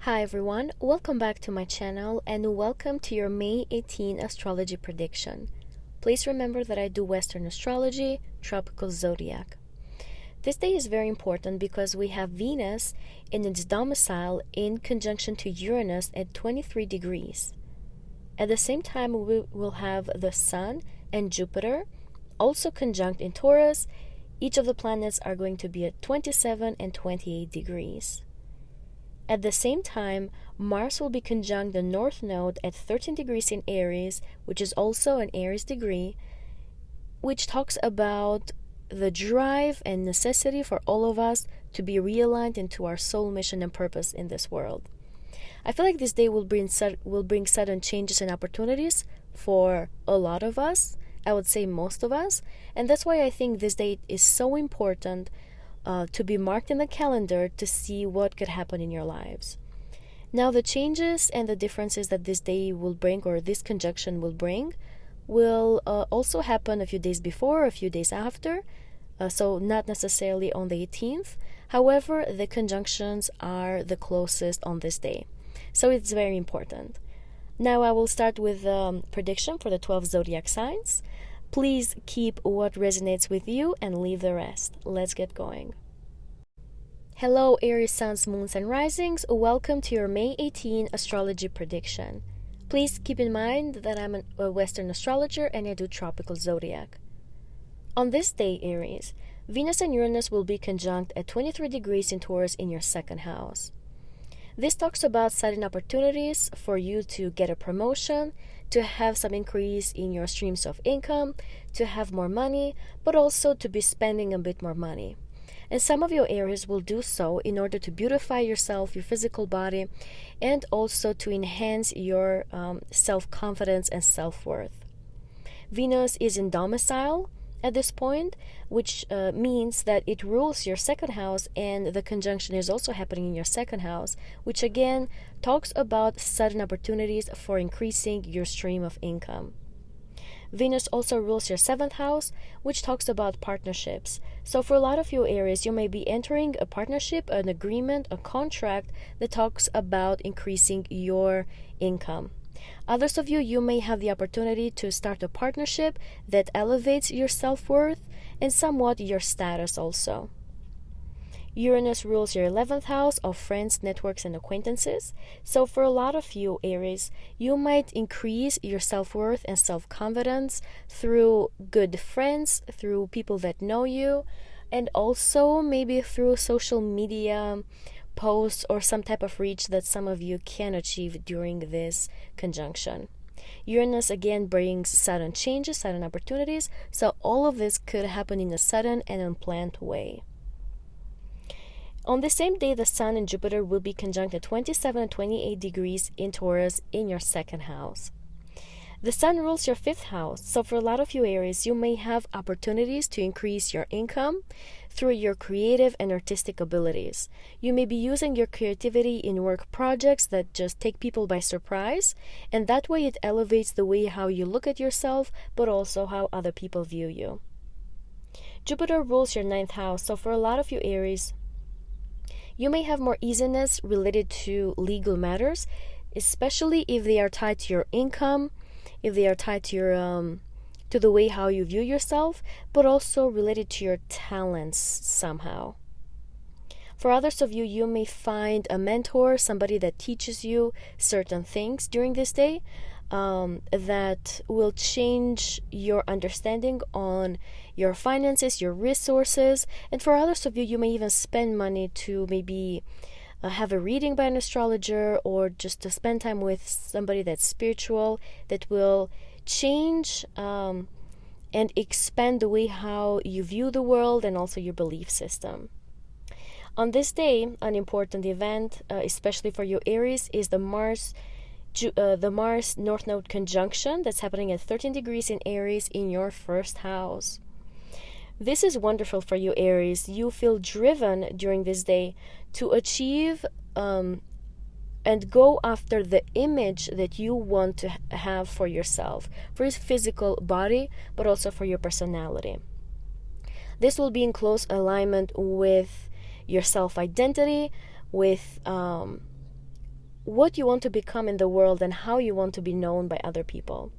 Hi everyone, welcome back to my channel and welcome to your May 18 astrology prediction. Please remember that I do Western astrology, tropical zodiac. This day is very important because we have Venus in its domicile in conjunction to Uranus at 23 degrees. At the same time, we will have the Sun and Jupiter also conjunct in Taurus. Each of the planets are going to be at 27 and 28 degrees. At the same time, Mars will be conjunct the North Node at 13 degrees in Aries, which is also an Aries degree, which talks about the drive and necessity for all of us to be realigned into our soul mission and purpose in this world. I feel like this day will bring sudden changes and opportunities for a lot of us, I would say most of us, and that's why I think this date is so important to be marked in the calendar to see what could happen in your lives. Now, the changes and the differences that this day will bring, or this conjunction will bring, will also happen a few days before or a few days after, so not necessarily on the 18th. However, the conjunctions are the closest on this day, so it's very important. Now I will start with the prediction for the 12 zodiac signs. Please keep what resonates with you and leave the rest. Let's get going. Hello Aries suns, moons, and risings. Welcome to your May 18 astrology prediction. Please keep in mind that I'm a Western astrologer and I do tropical zodiac. On this day, Aries, Venus and Uranus will be conjunct at 23 degrees in Taurus in your second house. This talks about sudden opportunities for you to get a promotion, to have some increase in your streams of income, to have more money, but also to be spending a bit more money. And some of your Aries will do so in order to beautify yourself, your physical body, and also to enhance your self-confidence and self-worth. Venus is in domicile at this point, which means that it rules your second house, and the conjunction is also happening in your second house, which again talks about sudden opportunities for increasing your stream of income. Venus also rules your seventh house, which talks about partnerships. So for a lot of you Aries, you may be entering a partnership, an agreement, a contract that talks about increasing your income. Others of you may have the opportunity to start a partnership that elevates your self-worth and somewhat your status also. Uranus rules your 11th house of friends, networks, and acquaintances. So for a lot of you Aries, you might increase your self-worth and self-confidence through good friends, through people that know you, and also maybe through social media posts or some type of reach that some of you can achieve during this conjunction. Uranus again brings sudden changes, sudden opportunities, so all of this could happen in a sudden and unplanned way. On the same day, the Sun and Jupiter will be conjunct at 27 and 28 degrees in Taurus in your second house. The Sun rules your fifth house, so for a lot of you Aries, you may have opportunities to increase your income through your creative and artistic abilities. You may be using your creativity in work projects that just take people by surprise, and that way it elevates the way how you look at yourself, but also how other people view you. Jupiter rules your ninth house, so for a lot of you Aries, you may have more easiness related to legal matters, especially if they are tied to your income, if they are tied to your to the way how you view yourself, but also related to your talents somehow. For others of you, you may find a mentor, somebody that teaches you certain things during this day that will change your understanding on your finances, your resources. And for others of you, you may even spend money to maybe have a reading by an astrologer, or just to spend time with somebody that's spiritual, that will change and expand the way how you view the world and also your belief system. On this day, an important event, especially for you Aries, is the Mars North Node conjunction that's happening at 13 degrees in Aries in your first house. This is wonderful for you Aries. You feel driven during this day to achieve and go after the image that you want to have for yourself, for your physical body, but also for your personality. This will be in close alignment with your self-identity, with what you want to become in the world and how you want to be known by other people.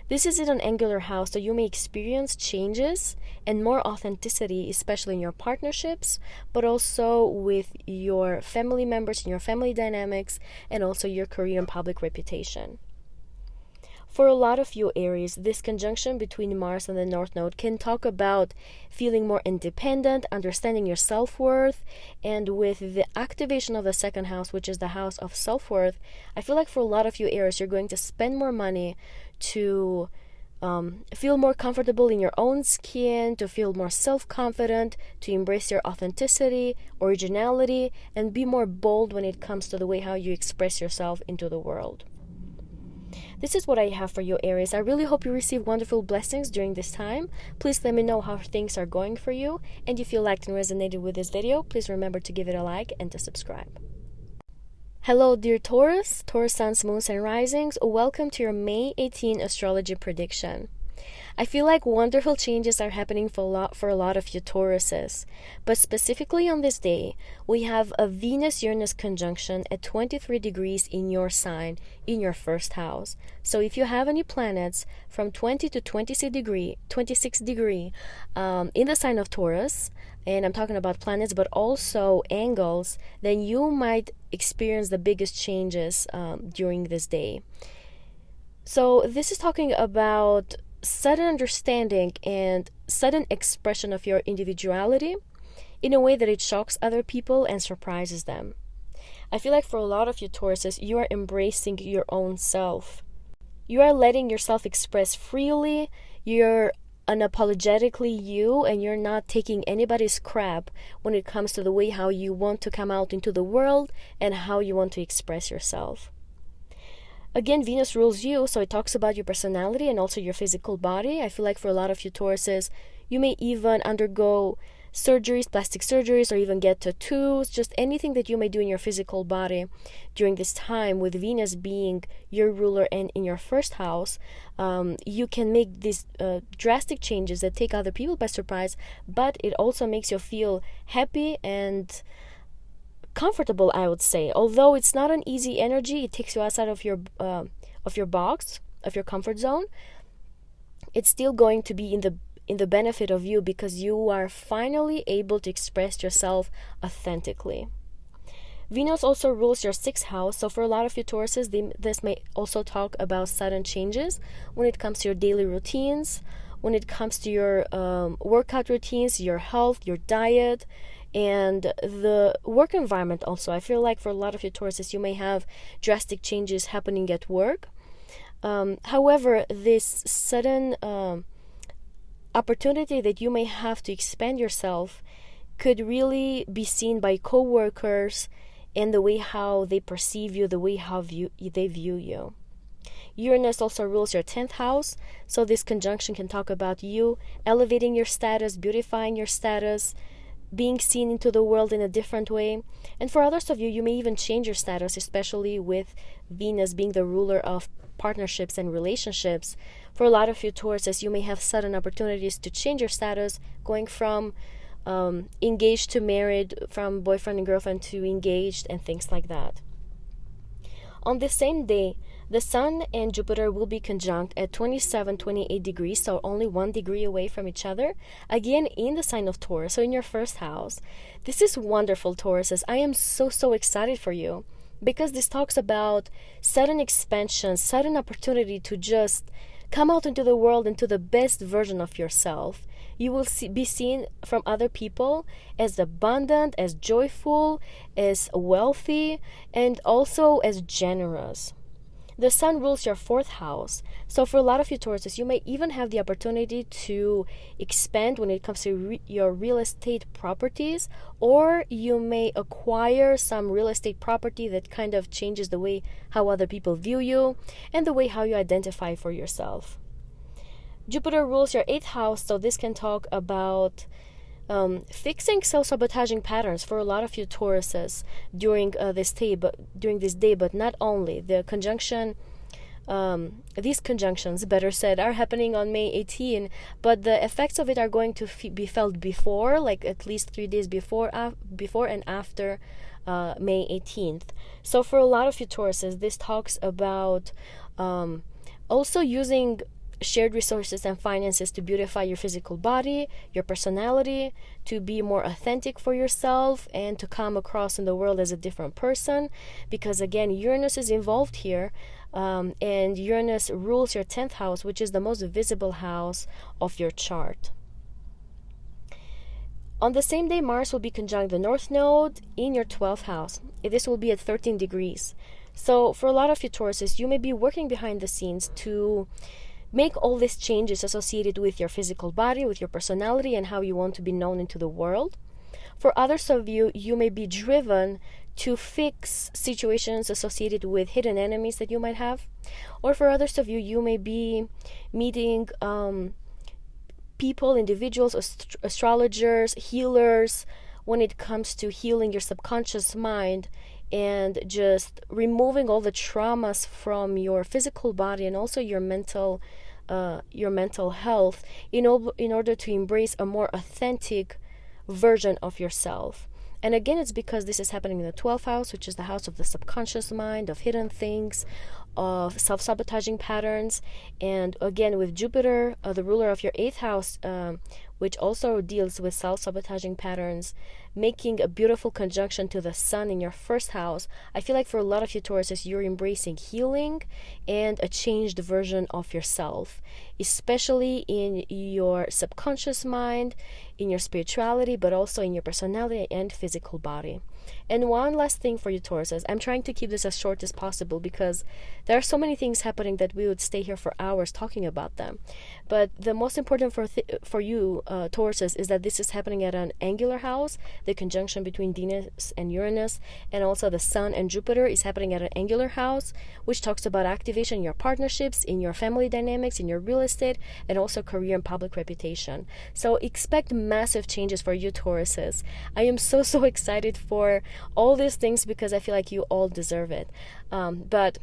This is in an angular house, so you may experience changes and more authenticity, especially in your partnerships, but also with your family members and your family dynamics, and also your career and public reputation. For a lot of you Aries, this conjunction between Mars and the North Node can talk about feeling more independent, understanding your self-worth, and with the activation of the second house, which is the house of self-worth, I feel like for a lot of you Aries, you're going to spend more money to feel more comfortable in your own skin, to feel more self-confident, to embrace your authenticity, originality, and be more bold when it comes to the way how you express yourself into the world. This is what I have for you, Aries. I really hope you receive wonderful blessings during this time. Please let me know how things are going for you. And if you liked and resonated with this video, please remember to give it a like and to subscribe. Hello, dear Taurus, Taurus Suns, Moons, and Risings. Welcome to your May 18 astrology prediction. I feel like wonderful changes are happening for a lot of you Tauruses. But specifically on this day, we have a Venus-Uranus conjunction at 23 degrees in your sign, in your first house. So if you have any planets from 20 to 26 degree in the sign of Taurus, and I'm talking about planets, but also angles, then you might experience the biggest changes during this day. So this is talking about sudden understanding and sudden expression of your individuality in a way that it shocks other people and surprises them. I feel like for a lot of you Tauruses, you are embracing your own self. You are letting yourself express freely, you're unapologetically you, and you're not taking anybody's crap when it comes to the way how you want to come out into the world and how you want to express yourself. Again, Venus rules you, so it talks about your personality and also your physical body. I feel like for a lot of you Tauruses, you may even undergo surgeries, plastic surgeries, or even get tattoos, just anything that you may do in your physical body during this time. With Venus being your ruler and in your first house, you can make these drastic changes that take other people by surprise, but it also makes you feel happy and comfortable, I would say. Although it's not an easy energy, it takes you outside of your box, of your comfort zone. It's still going to be in the benefit of you because you are finally able to express yourself authentically. Venus also rules your sixth house, so for a lot of you Tauruses, this may also talk about sudden changes when it comes to your daily routines, when it comes to your workout routines, your health, your diet, and the work environment also. I feel like for a lot of you Tauruses, you may have drastic changes happening at work. However, this sudden opportunity that you may have to expand yourself could really be seen by co-workers and the way how they perceive you, the way how they view you. Uranus also rules your 10th house, so this conjunction can talk about you elevating your status, beautifying your status, being seen into the world in a different way. And for others of you, you may even change your status, especially with Venus being the ruler of partnerships and relationships. For a lot of you Tauruses, you may have sudden opportunities to change your status, going from engaged to married, from boyfriend and girlfriend to engaged, and things like that. On the same day, the Sun and Jupiter will be conjunct at 27-28 degrees, so only 1 degree away from each other, again in the sign of Taurus, so in your first house. This is wonderful, Tauruses. I am so excited for you because this talks about sudden expansion, sudden opportunity to just come out into the world, into the best version of yourself. You will be seen from other people as abundant, as joyful, as wealthy, and also as generous. The Sun rules your 4th house, so for a lot of you Tauruses, you may even have the opportunity to expand when it comes to your real estate properties, or you may acquire some real estate property that kind of changes the way how other people view you and the way how you identify for yourself. Jupiter rules your 8th house, so this can talk about fixing self-sabotaging patterns for a lot of you Tauruses during this day, but not only. The conjunction, these conjunctions, better said, are happening on May 18, but the effects of it are going to be felt before, like at least 3 days before and after May 18th. So for a lot of you Tauruses, this talks about also using shared resources and finances to beautify your physical body, your personality, to be more authentic for yourself, and to come across in the world as a different person. Because again, Uranus is involved here, and Uranus rules your 10th house, which is the most visible house of your chart. On the same day, Mars will be conjunct the North Node in your 12th house. This will be at 13 degrees. So for a lot of you Tauruses, you may be working behind the scenes to make all these changes associated with your physical body, with your personality, and how you want to be known into the world. For others of you, you may be driven to fix situations associated with hidden enemies that you might have. Or for others of you, you may be meeting people, individuals, astrologers, healers, when it comes to healing your subconscious mind and just removing all the traumas from your physical body and also your mental health in order to embrace a more authentic version of yourself. And again, it's because this is happening in the 12th house, which is the house of the subconscious mind, of hidden things, of self-sabotaging patterns. And again, with Jupiter, the ruler of your 8th house, which also deals with self-sabotaging patterns, making a beautiful conjunction to the sun in your 1st house, I feel like for a lot of you Tauruses, you're embracing healing and a changed version of yourself, especially in your subconscious mind, in your spirituality, but also in your personality and physical body. And one last thing for you Tauruses, I'm trying to keep this as short as possible because there are so many things happening that we would stay here for hours talking about them. But the most important for you Tauruses is that this is happening at an angular house. The conjunction between Venus and Uranus, and also the Sun and Jupiter is happening at an angular house, which talks about activation in your partnerships, in your family dynamics, in your real estate, and also career and public reputation. So expect massive changes for you Tauruses. I am so excited for all these things because I feel like you all deserve it. But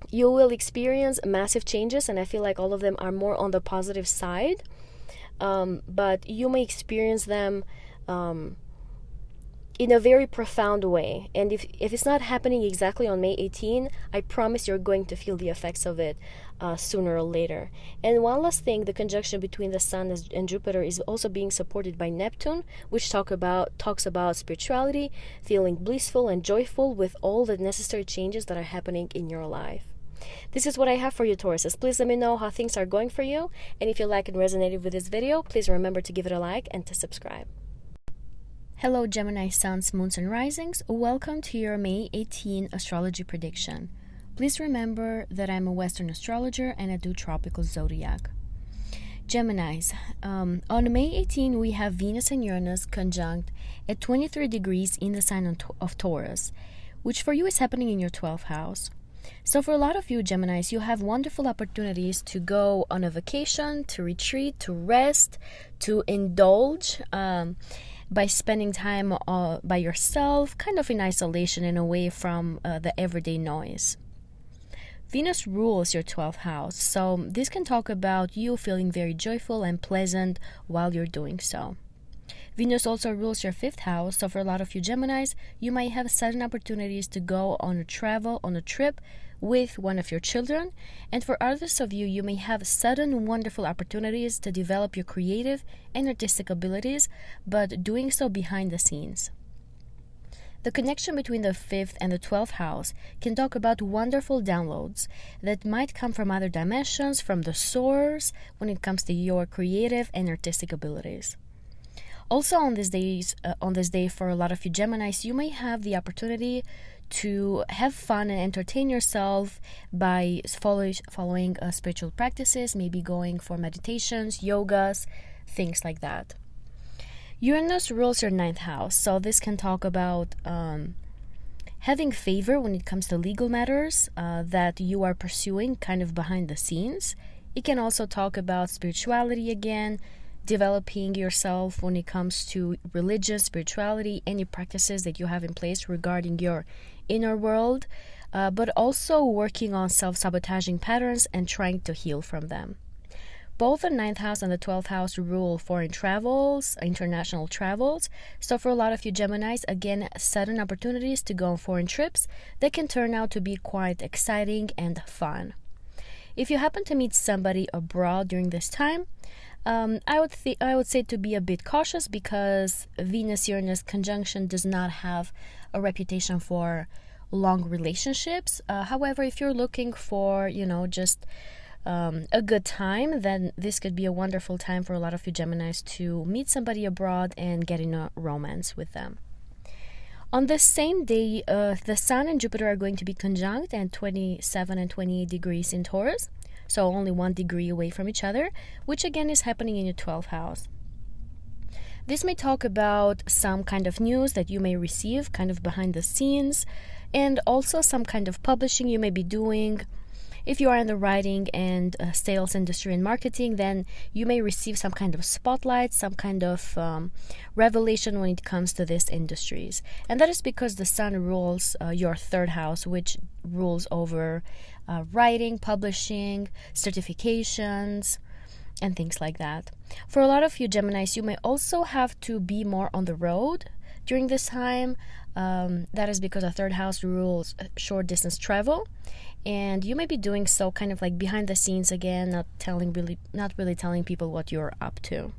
you will experience massive changes, and I feel like all of them are more on the positive side. But you may experience them in a very profound way. And if it's not happening exactly on May 18, I promise you're going to feel the effects of it sooner or later. And one last thing, the conjunction between the Sun and Jupiter is also being supported by Neptune, which talks about spirituality, feeling blissful and joyful with all the necessary changes that are happening in your life. This is what I have for you Tauruses. Please let me know how things are going for you. And if you like and resonated with this video, please remember to give it a like and to subscribe. Hello Gemini Suns, Moons and Risings. Welcome to your May 18 astrology prediction. Please remember that I'm a Western astrologer and I do tropical zodiac. Geminis, on May 18 we have Venus and Uranus conjunct at 23 degrees in the sign of Taurus, which for you is happening in your 12th house. So for a lot of you Geminis, you have wonderful opportunities to go on a vacation, to retreat, to rest, to indulge by spending time by yourself, kind of in isolation and away from the everyday noise. Venus rules your 12th house, so this can talk about you feeling very joyful and pleasant while you're doing so. Venus also rules your 5th house, so for a lot of you Geminis, you might have sudden opportunities to go on a trip with one of your children, and for others of you, you may have sudden wonderful opportunities to develop your creative and artistic abilities, but doing so behind the scenes. The connection between the 5th and the 12th house can talk about wonderful downloads that might come from other dimensions, from the source, when it comes to your creative and artistic abilities. Also on this day, for a lot of you Geminis, you may have the opportunity to have fun and entertain yourself by following spiritual practices, maybe going for meditations, yogas, things like that. Uranus rules your 9th house, so this can talk about having favor when it comes to legal matters that you are pursuing kind of behind the scenes. It can also talk about spirituality again, developing yourself when it comes to religion, spirituality, any practices that you have in place regarding your inner world, but also working on self-sabotaging patterns and trying to heal from them. Both the 9th house and the 12th house rule foreign travels, international travels. So for a lot of you Geminis, again, sudden opportunities to go on foreign trips that can turn out to be quite exciting and fun. If you happen to meet somebody abroad during this time, I would say to be a bit cautious, because Venus-Uranus conjunction does not have a reputation for long relationships. However, if you're looking for, just a good time, then this could be a wonderful time for a lot of you Geminis to meet somebody abroad and get in a romance with them. On the same day, the Sun and Jupiter are going to be conjunct at 27 and 28 degrees in Taurus, so only 1 degree away from each other, which again is happening in your 12th house. This may talk about some kind of news that you may receive kind of behind the scenes, and also some kind of publishing you may be doing. If you are in the writing and sales industry and marketing, then you may receive some kind of spotlight, some kind of revelation when it comes to these industries. And that is because the Sun rules your 3rd house, which rules over writing, publishing, certifications, and things like that. For a lot of you Geminis, you may also have to be more on the road during this time. That is because the 3rd house rules short distance travel, and you may be doing so kind of like behind the scenes again, not really telling people what you're up to.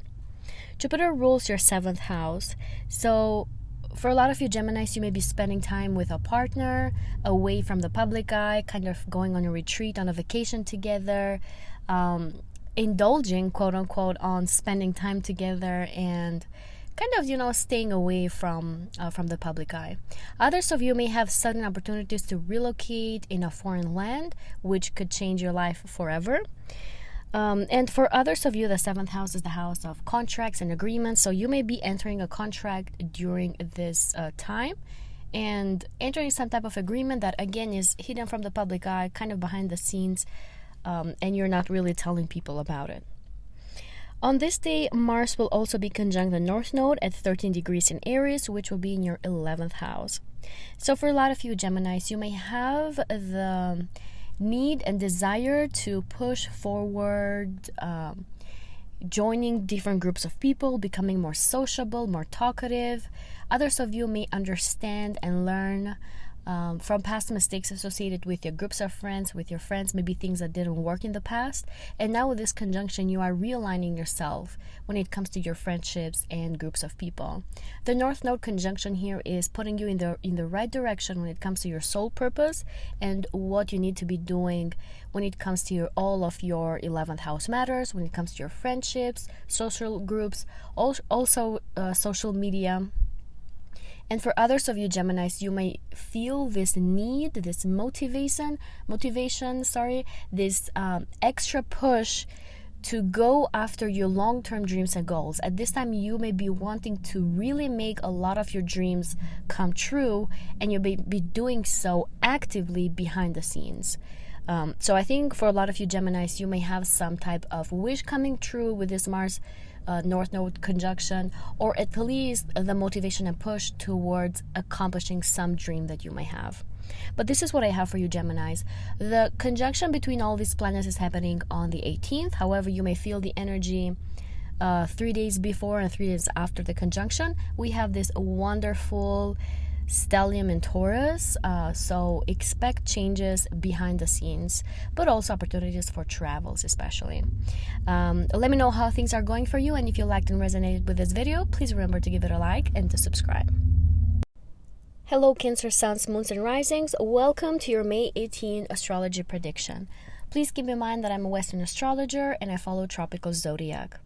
Jupiter rules your 7th house, so for a lot of you Geminis, you may be spending time with a partner away from the public eye, kind of going on a retreat, on a vacation together, indulging, quote unquote, on spending time together and kind of, staying away from the public eye. Others of you may have sudden opportunities to relocate in a foreign land, which could change your life forever. And for others of you, the 7th house is the house of contracts and agreements. So you may be entering a contract during this time and entering some type of agreement that, again, is hidden from the public eye, kind of behind the scenes, and you're not really telling people about it. On this day, Mars will also be conjunct the North Node at 13 degrees in Aries, which will be in your 11th house. So for a lot of you Geminis, you may have the need and desire to push forward, joining different groups of people, becoming more sociable, more talkative. Others of you may understand and learn from past mistakes associated with your groups of friends, with your friends, maybe things that didn't work in the past. And now with this conjunction, you are realigning yourself when it comes to your friendships and groups of people. The North Node conjunction here is putting you in the right direction when it comes to your soul purpose and what you need to be doing when it comes to all of your 11th house matters, when it comes to your friendships, social groups, also social media. And for others of you Geminis, you may feel this need, this motivation, this extra push to go after your long-term dreams and goals. At this time, you may be wanting to really make a lot of your dreams come true, and you may be doing so actively behind the scenes. So I think for a lot of you Geminis, you may have some type of wish coming true with this Mars North Node conjunction, or at least the motivation and push towards accomplishing some dream that you may have. But this is what I have for you Geminis. The conjunction between all these planets is happening on the 18th. However, you may feel the energy 3 days before and 3 days after the conjunction. We have this wonderful stellium in Taurus, so expect changes behind the scenes, but also opportunities for travels especially. Let me know how things are going for you, and if you liked and resonated with this video, please remember to give it a like and to subscribe. Hello Cancer Suns, Moons and Risings, welcome to your May 18 astrology prediction. Please keep in mind that I'm a Western astrologer and I follow tropical zodiac.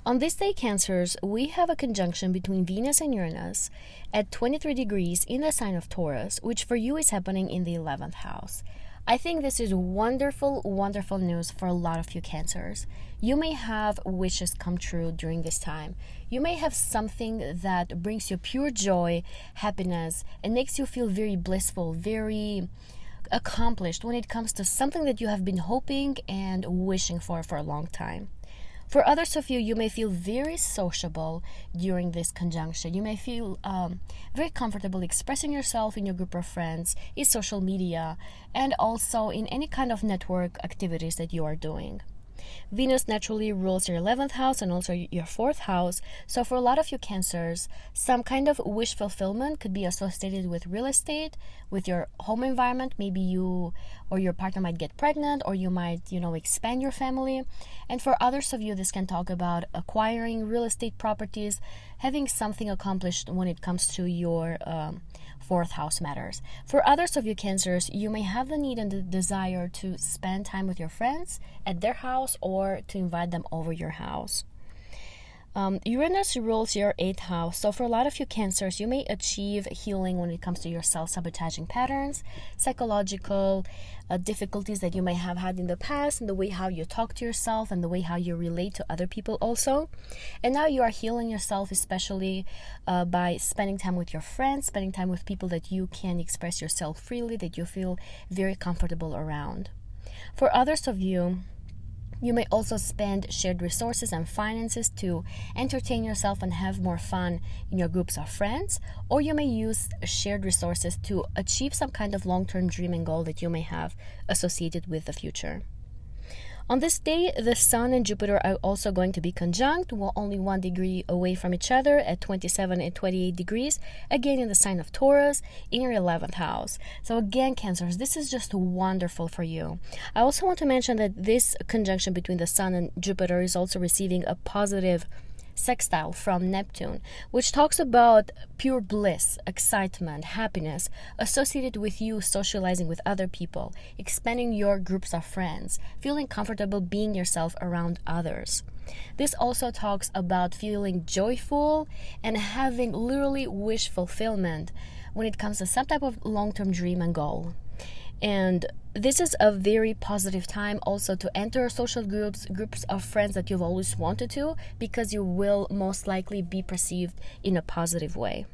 On this day, Cancers, we have a conjunction between Venus and Uranus at 23 degrees in the sign of Taurus, which for you is happening in the 11th house. I think this is wonderful, wonderful news for a lot of you Cancers. You may have wishes come true during this time. You may have something that brings you pure joy, happiness, and makes you feel very blissful, very accomplished when it comes to something that you have been hoping and wishing for a long time. For others of you, you may feel very sociable during this conjunction. You may feel very comfortable expressing yourself in your group of friends, in social media, and also in any kind of network activities that you are doing. Venus naturally rules your 11th house and also your 4th house. So for a lot of you Cancers, some kind of wish fulfillment could be associated with real estate, with your home environment. Maybe you or your partner might get pregnant, or you might, expand your family. And for others of you, this can talk about acquiring real estate properties, having something accomplished when it comes to your 4th house matters. For others of you Cancers, you may have the need and the desire to spend time with your friends at their house or to invite them over your house. Uranus rules your 8th house. So for a lot of you Cancers, you may achieve healing when it comes to your self-sabotaging patterns, psychological difficulties that you may have had in the past, and the way how you talk to yourself and the way how you relate to other people also. And now you are healing yourself, especially by spending time with your friends, spending time with people that you can express yourself freely, that you feel very comfortable around. For others of you, you may also spend shared resources and finances to entertain yourself and have more fun in your groups of friends, or you may use shared resources to achieve some kind of long-term dream and goal that you may have associated with the future. On this day, the Sun and Jupiter are also going to be conjunct, only 1 degree away from each other at 27 and 28 degrees, again in the sign of Taurus, in your 11th house. So again, Cancers, this is just wonderful for you. I also want to mention that this conjunction between the Sun and Jupiter is also receiving a positive sextile from Neptune, which talks about pure bliss, excitement, happiness associated with you socializing with other people, expanding your groups of friends, feeling comfortable being yourself around others. This also talks about feeling joyful and having literally wish fulfillment when it comes to some type of long-term dream and goal. And this is a very positive time also to enter social groups of friends that you've always wanted to, because you will most likely be perceived in a positive way.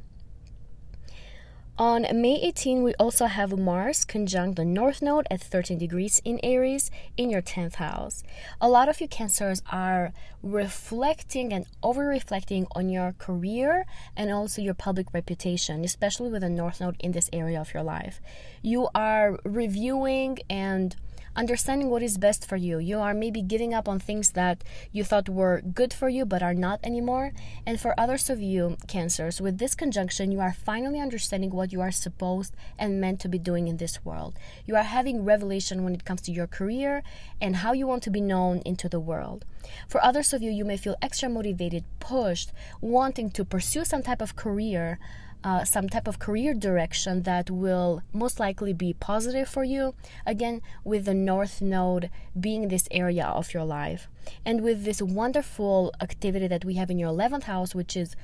On May 18, we also have Mars conjunct the North Node at 13 degrees in Aries in your 10th house. A lot of you Cancers are reflecting and over-reflecting on your career and also your public reputation, especially with the North Node in this area of your life. You are reviewing and understanding what is best for you. You are maybe giving up on things that you thought were good for you but are not anymore. And for others of you Cancers, with this conjunction, you are finally understanding what you are supposed and meant to be doing in this world. You are having revelation when it comes to your career and how you want to be known into the world. For others of you, you may feel extra motivated, pushed, wanting to pursue some type of career direction that will most likely be positive for you, again with the North Node being this area of your life, and with this wonderful activity that we have in your 11th house, which is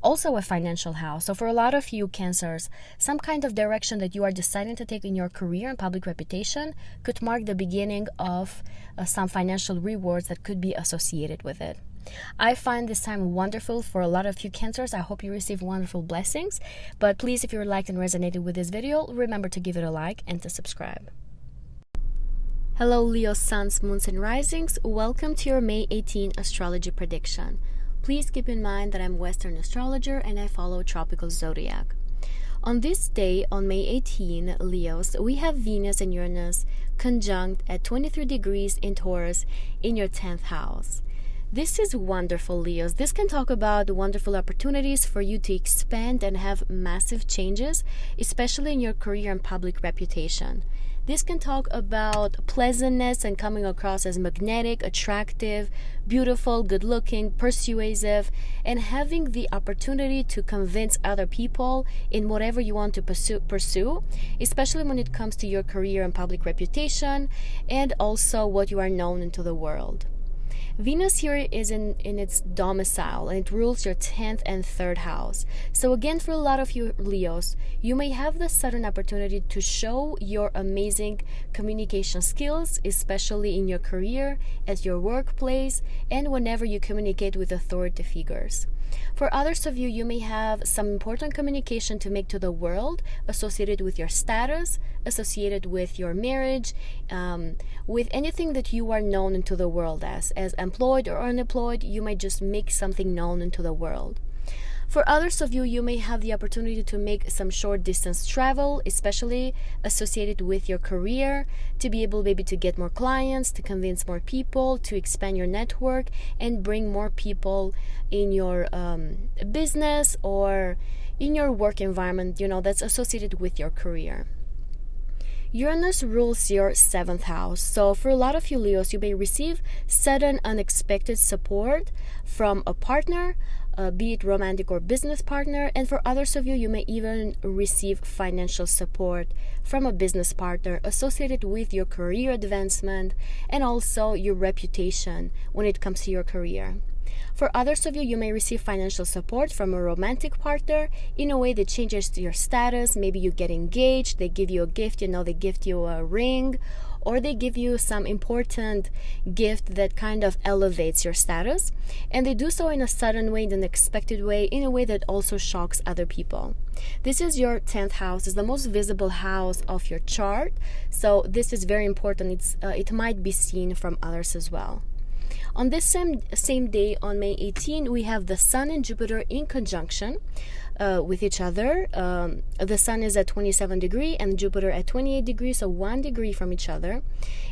also a financial house. So for a lot of you Cancers, some kind of direction that you are deciding to take in your career and public reputation could mark the beginning of some financial rewards that could be associated with it. I find this time wonderful for a lot of you Cancers. I hope you receive wonderful blessings. But please, if you liked and resonated with this video, remember to give it a like and to subscribe. Hello Leo Suns, Moons and Risings. Welcome to your May 18 astrology prediction. Please keep in mind that I'm Western astrologer and I follow tropical zodiac. On this day, on May 18, Leos, we have Venus and Uranus conjunct at 23 degrees in Taurus in your 10th house. This is wonderful, Leos. This can talk about wonderful opportunities for you to expand and have massive changes, especially in your career and public reputation. This can talk about pleasantness and coming across as magnetic, attractive, beautiful, good-looking, persuasive, and having the opportunity to convince other people in whatever you want to pursue, especially when it comes to your career and public reputation, and also what you are known into the world. Venus here is in its domicile, and it rules your 10th and 3rd house. So again, for a lot of you Leos, you may have the sudden opportunity to show your amazing communication skills, especially in your career, at your workplace, and whenever you communicate with authority figures. For others of you, you may have some important communication to make to the world associated with your status, associated with your marriage, with anything that you are known into the world as employed or unemployed. You might just make something known into the world. For others of you, you may have the opportunity to make some short distance travel, especially associated with your career, to be able maybe to get more clients, to convince more people, to expand your network and bring more people in your business or in your work environment, that's associated with your career. Uranus rules your 7th house. So for a lot of you Leos, you may receive sudden unexpected support from a partner, be it romantic or business partner. And for others of you, you may even receive financial support from a business partner associated with your career advancement and also your reputation when it comes to your career. For others of you, you may receive financial support from a romantic partner in a way that changes your status. Maybe you get engaged, they give you a gift, they gift you a ring, or they give you some important gift that kind of elevates your status. And they do so in a sudden way, in an unexpected way, in a way that also shocks other people. This is your 10th house. It's the most visible house of your chart. So this is very important. It might be seen from others as well. On this same day, on May 18, we have the Sun and Jupiter in conjunction with each other. The Sun is at 27 degrees and Jupiter at 28 degrees, so 1 degree from each other,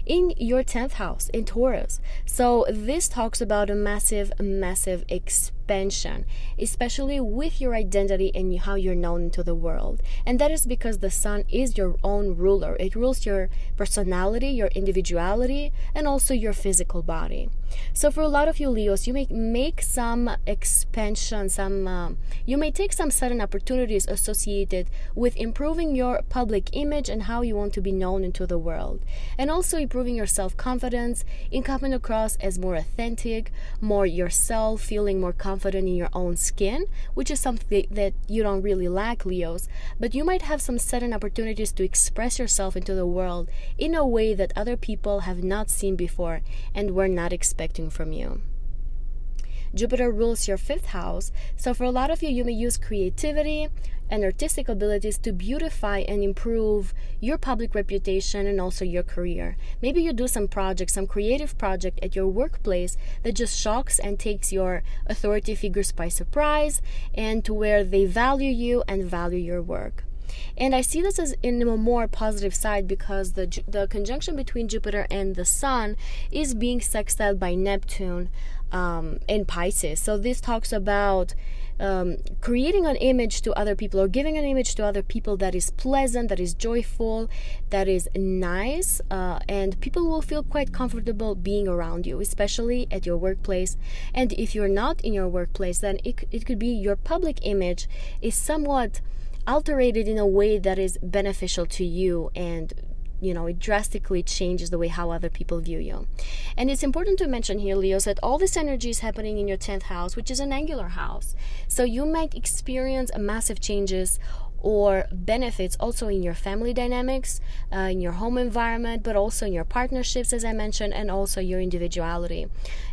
in your 10th house, in Taurus. So this talks about a massive expansion, especially with your identity and how you're known into the world. And that is because the Sun is your own ruler. It rules your personality, your individuality, and also your physical body. So for a lot of you Leos, you may make some expansion, you may take some sudden opportunities associated with improving your public image and how you want to be known into the world, and also improving your self-confidence in coming across as more authentic, more yourself, feeling more confident in your own skin, which is something that you don't really lack, Leos. But you might have some sudden opportunities to express yourself into the world in a way that other people have not seen before and were not expecting from you. Jupiter rules your 5th house, so for a lot of you, you may use creativity and artistic abilities to beautify and improve your public reputation and also your career. Maybe you do some creative project at your workplace that just shocks and takes your authority figures by surprise, and to where they value you and value your work. And I see this as in a more positive side because the conjunction between Jupiter and the Sun is being sextiled by Neptune in Pisces. So this talks about creating an image to other people, or giving an image to other people that is pleasant, that is joyful, that is nice, and people will feel quite comfortable being around you, especially at your workplace. And if you're not in your workplace, then it could be your public image is somewhat alterated in a way that is beneficial to you, and it drastically changes the way how other people view you. And it's important to mention here, Leos, that all this energy is happening in your 10th house, which is an angular house. So you might experience massive changes or benefits also in your family dynamics, in your home environment, but also in your partnerships, as I mentioned, and also your individuality.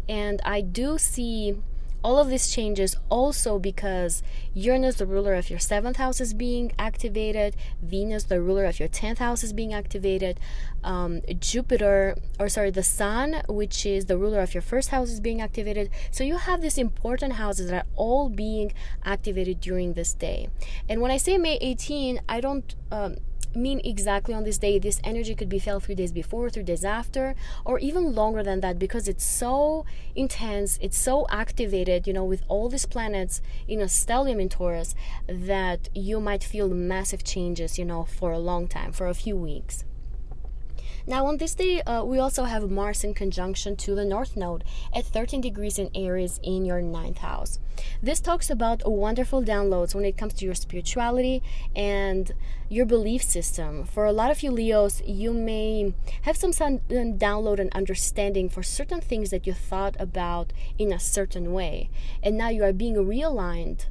And I do see all of these changes also because Uranus, the ruler of your 7th house, is being activated. Venus, the ruler of your 10th house, is being activated. The Sun, which is the ruler of your 1st house, is being activated. So you have these important houses that are all being activated during this day. And when I say May 18, I don't mean exactly on this day. This energy could be felt 3 days before, 3 days after, or even longer than that, because it's so intense, it's so activated, with all these planets in a stellium in Taurus, that you might feel massive changes, for a long time, for a few weeks. Now on this day, we also have Mars in conjunction to the North Node at 13 degrees in Aries in your 9th house. This talks about wonderful downloads when it comes to your spirituality and your belief system. For a lot of you Leos, you may have some download and understanding for certain things that you thought about in a certain way. And now you are being realigned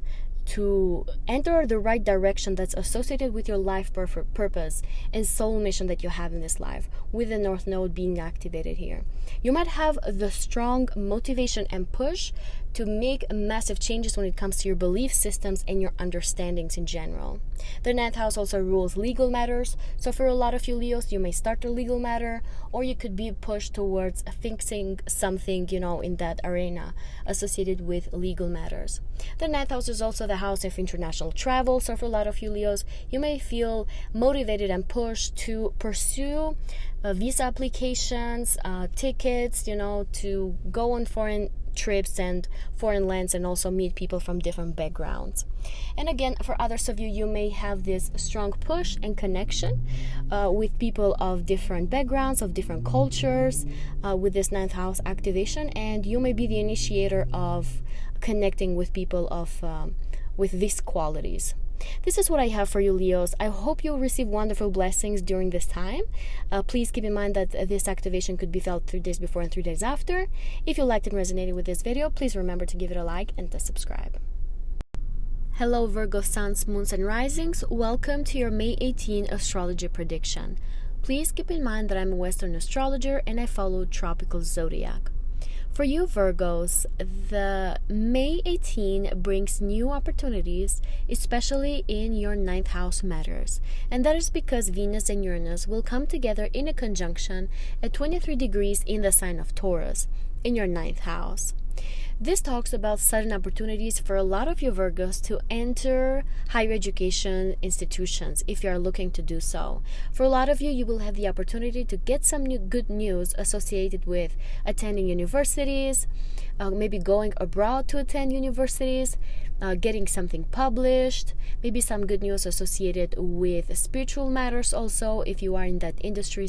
to enter the right direction that's associated with your life purpose and soul mission that you have in this life, with the North Node being activated here. You might have the strong motivation and push to make massive changes when it comes to your belief systems and your understandings in general. The ninth house also rules legal matters. So for a lot of you Leos, you may start a legal matter, or you could be pushed towards fixing something, in that arena associated with legal matters. The ninth house is also the house of international travel. So for a lot of you Leos, you may feel motivated and pushed to pursue visa applications, tickets, to go on foreign trips and foreign lands, and also meet people from different backgrounds. And again, for others of you, you may have this strong push and connection with people of different backgrounds, of different cultures, with this ninth house activation, and you may be the initiator of connecting with people of with these qualities. This is what I have for you, Leos. I hope you'll receive wonderful blessings during this time. Please keep in mind that this activation could be felt 3 days before and 3 days after. If you liked and resonated with this video, please remember to give it a like and to subscribe. Hello, Virgo suns, moons, and risings. Welcome to your May 18 astrology prediction. Please keep in mind that I'm a Western astrologer and I follow tropical zodiac. For you Virgos, the May 18 brings new opportunities, especially in your ninth house matters. And that is because Venus and Uranus will come together in a conjunction at 23 degrees in the sign of Taurus, in your ninth house. This talks about sudden opportunities for a lot of you Virgos to enter higher education institutions if you are looking to do so. For a lot of you, you will have the opportunity to get some good news associated with attending universities, maybe going abroad to attend universities, getting something published, maybe some good news associated with spiritual matters also, if you are in that industry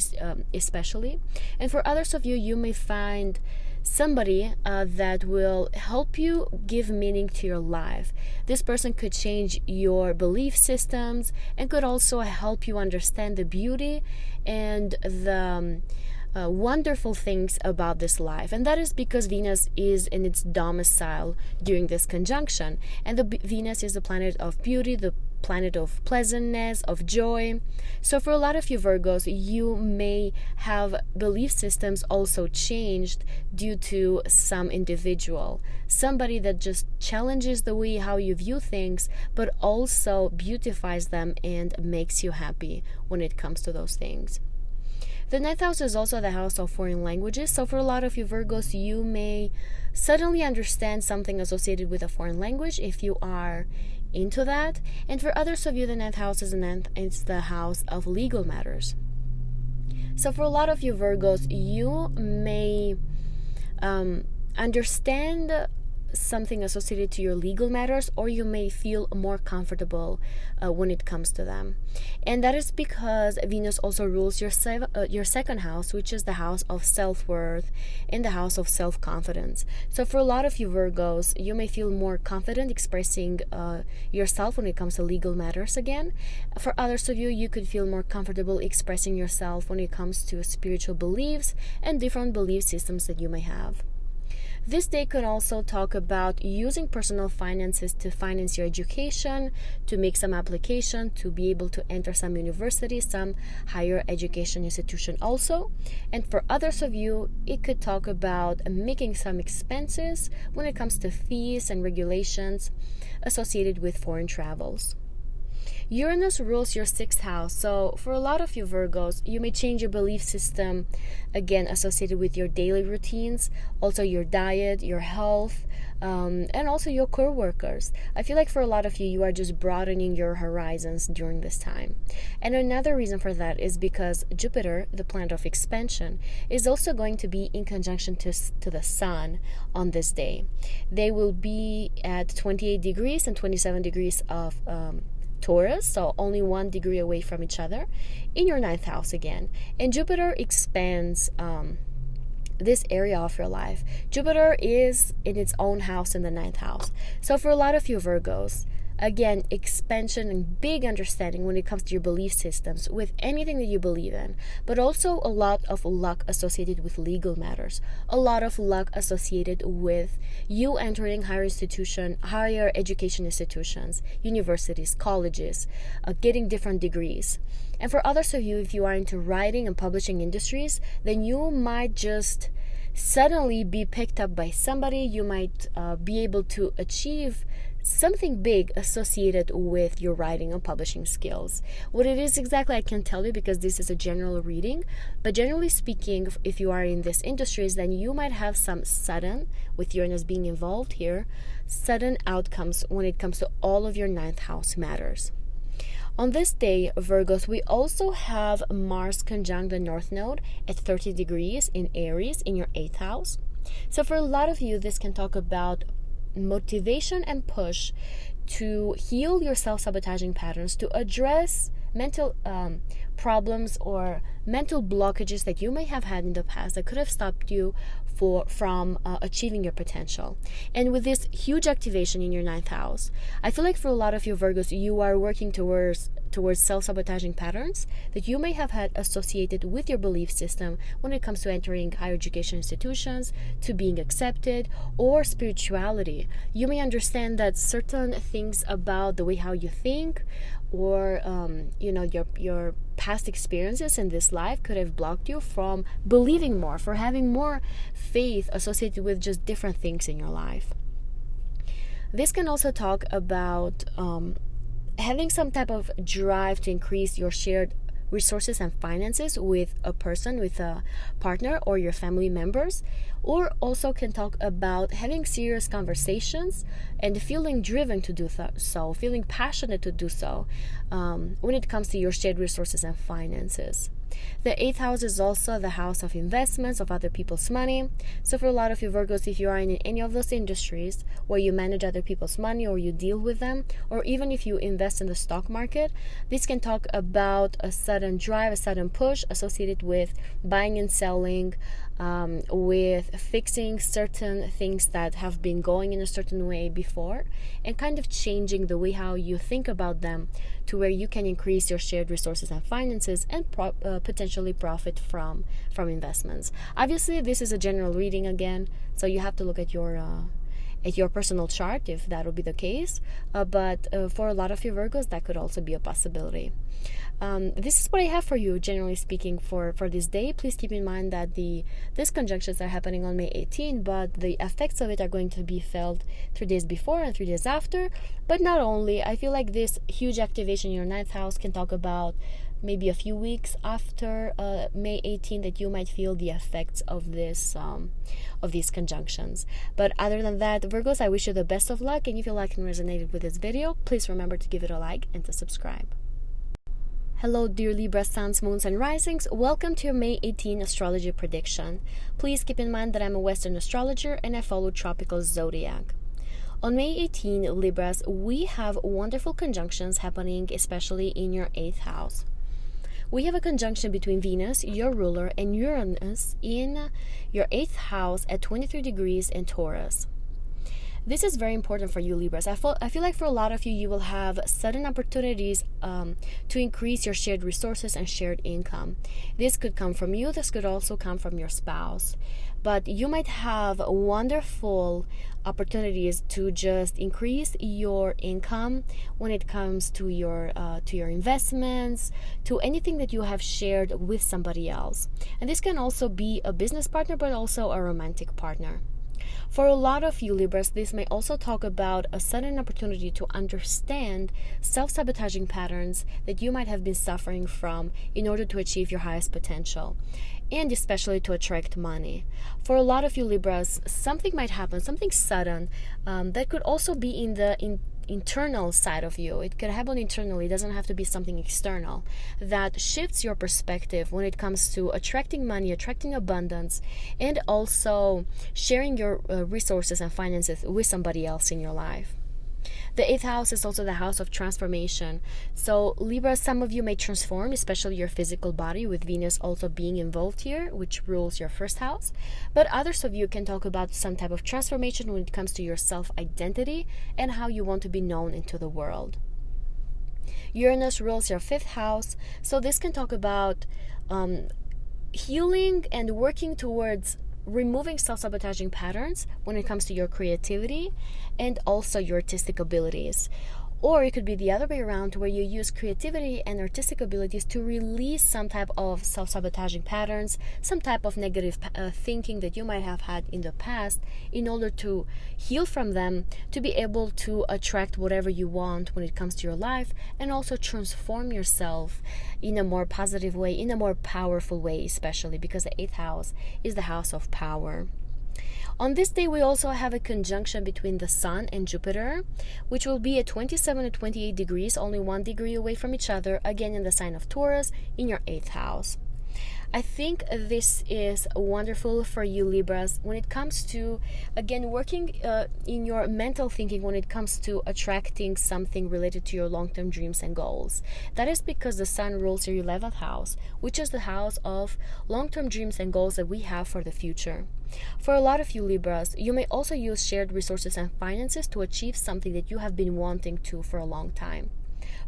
especially. And for others of you, you may find somebody that will help you give meaning to your life. This person could change your belief systems and could also help you understand the beauty and the wonderful things about this life. And that is because Venus is in its domicile during this conjunction. And Venus is the planet of beauty, the planet of pleasantness, of joy. So for a lot of you Virgos, you may have belief systems also changed due to some individual, somebody that just challenges the way how you view things, but also beautifies them and makes you happy when it comes to those things. The ninth house is also the house of foreign languages. So for a lot of you Virgos, you may suddenly understand something associated with a foreign language if you are into that. And for others of you, the ninth house is the house of legal matters. So for a lot of you Virgos, you may understand something associated to your legal matters, or you may feel more comfortable when it comes to them. And that is because Venus also rules your second house, which is the house of self-worth and the house of self-confidence. So for a lot of you Virgos, you may feel more confident expressing yourself when it comes to legal matters again. For others of you, you could feel more comfortable expressing yourself when it comes to spiritual beliefs and different belief systems that you may have. This day could also talk about using personal finances to finance your education, to make some application, to be able to enter some university, some higher education institution also. And for others of you, it could talk about making some expenses when it comes to fees and regulations associated with foreign travels. Uranus rules your sixth house, so for a lot of you Virgos, you may change your belief system, again associated with your daily routines, also your diet, your health, and also your co-workers. I feel like for a lot of you, you are just broadening your horizons during this time. And another reason for that is because Jupiter, the planet of expansion, is also going to be in conjunction to the Sun on this day. They will be at 28 degrees and 27 degrees of Taurus, so only 1 degree away from each other, in your ninth house again. And Jupiter expands this area of your life. Jupiter is in its own house in the ninth house. So for a lot of you Virgos, again, expansion and big understanding when it comes to your belief systems with anything that you believe in, but also a lot of luck associated with legal matters, a lot of luck associated with you entering higher education institutions, universities, colleges, getting different degrees. And for others of you, if you are into writing and publishing industries, then you might just suddenly be picked up by somebody. You might be able to achieve something big associated with your writing and publishing skills. What it is exactly, I can't tell you because this is a general reading, but generally speaking, if you are in this industries, then you might have some sudden, with Uranus being involved here, sudden outcomes when it comes to all of your ninth house matters. On this day, Virgos, we also have Mars conjunct the North Node at 30 degrees in Aries in your 8th house. So for a lot of you, this can talk about motivation and push to heal your self-sabotaging patterns, to address mental problems or mental blockages that you may have had in the past that could have stopped you from achieving your potential. And with this huge activation in your ninth house, I feel like for a lot of you Virgos, you are working towards self-sabotaging patterns that you may have had associated with your belief system when it comes to entering higher education institutions, to being accepted, or spirituality. You may understand that certain things about the way how you think or your past experiences in this life could have blocked you from believing more, for having more faith associated with just different things in your life. This can also talk about having some type of drive to increase your shared resources and finances with a person, with a partner or your family members, or also can talk about having serious conversations and feeling driven to do so, feeling passionate to do so when it comes to your shared resources and finances. The 8th house is also the house of investments, of other people's money. So for a lot of you Virgos, if you are in any of those industries where you manage other people's money or you deal with them, or even if you invest in the stock market, this can talk about a sudden drive, a sudden push associated with buying and selling, with fixing certain things that have been going in a certain way before, and kind of changing the way how you think about them to where you can increase your shared resources and finances and potentially profit from investments. Obviously, this is a general reading again, so you have to look at your personal chart if that will be the case. But for a lot of you Virgos, that could also be a possibility. This is what I have for you, generally speaking, for this day. Please keep in mind that these conjunctions are happening on May 18, but the effects of it are going to be felt 3 days before and 3 days after. But not only, I feel like this huge activation in your ninth house can talk about maybe a few weeks after May 18 that you might feel the effects of these conjunctions. But other than that, Virgos, I wish you the best of luck, and if you liked and resonated with this video, please remember to give it a like and to subscribe. Hello dear Libra suns, moons and risings, welcome to your May 18 astrology prediction. Please keep in mind that I'm a Western astrologer and I follow tropical zodiac. On May 18, Libras, we have wonderful conjunctions happening, especially in your 8th house. We have a conjunction between Venus, your ruler, and Uranus in your 8th house at 23 degrees in Taurus. This is very important for you Libras. I feel like for a lot of you, you will have sudden opportunities to increase your shared resources and shared income. This could come from you. This could also come from your spouse. But you might have wonderful opportunities to just increase your income when it comes to your investments, to anything that you have shared with somebody else. And this can also be a business partner, but also a romantic partner. For a lot of you Libras, this may also talk about a sudden opportunity to understand self-sabotaging patterns that you might have been suffering from in order to achieve your highest potential, and especially to attract money. For a lot of you Libras, something might happen, something sudden, that could also be in the internal side of you. It could happen internally. It doesn't have to be something external that shifts your perspective when it comes to attracting money, attracting abundance, and also sharing your resources and finances with somebody else in your life. The 8th house is also the house of transformation. So Libra, some of you may transform, especially your physical body, with Venus also being involved here, which rules your 1st house. But others of you can talk about some type of transformation when it comes to your self-identity and how you want to be known into the world. Uranus rules your 5th house. So this can talk about healing and working towards removing self-sabotaging patterns when it comes to your creativity and also your artistic abilities. Or it could be the other way around, where you use creativity and artistic abilities to release some type of self-sabotaging patterns, some type of negative thinking that you might have had in the past, in order to heal from them, to be able to attract whatever you want when it comes to your life, and also transform yourself in a more positive way, in a more powerful way, especially because the 8th house is the house of power. On this day, we also have a conjunction between the Sun and Jupiter, which will be at 27 and 28 degrees, only 1 degree away from each other, again in the sign of Taurus, in your 8th house. I think this is wonderful for you, Libras, when it comes to, again, working in your mental thinking when it comes to attracting something related to your long-term dreams and goals. That is because the Sun rules your 11th house, which is the house of long-term dreams and goals that we have for the future. For a lot of you, Libras, you may also use shared resources and finances to achieve something that you have been wanting to for a long time.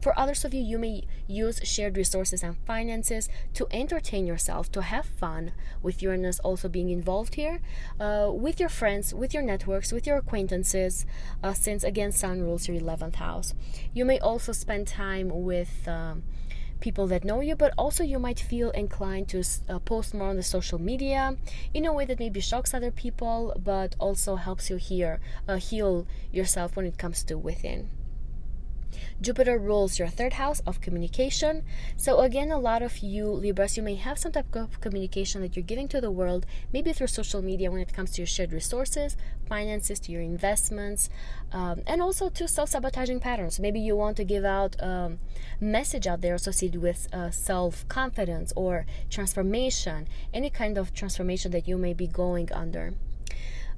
For others of you, you may use shared resources and finances to entertain yourself, to have fun, with Uranus also being involved here, with your friends, with your networks, with your acquaintances, since again, Sun rules your 11th house. You may also spend time with people that know you, but also you might feel inclined to post more on the social media in a way that maybe shocks other people, but also helps you heal yourself when it comes to within. Jupiter rules your 3rd house of communication. So again, a lot of you, Libras, you may have some type of communication that you're giving to the world, maybe through social media when it comes to your shared resources, finances, to your investments, and also to self-sabotaging patterns. Maybe you want to give out a message out there associated with self-confidence or transformation, any kind of transformation that you may be going under.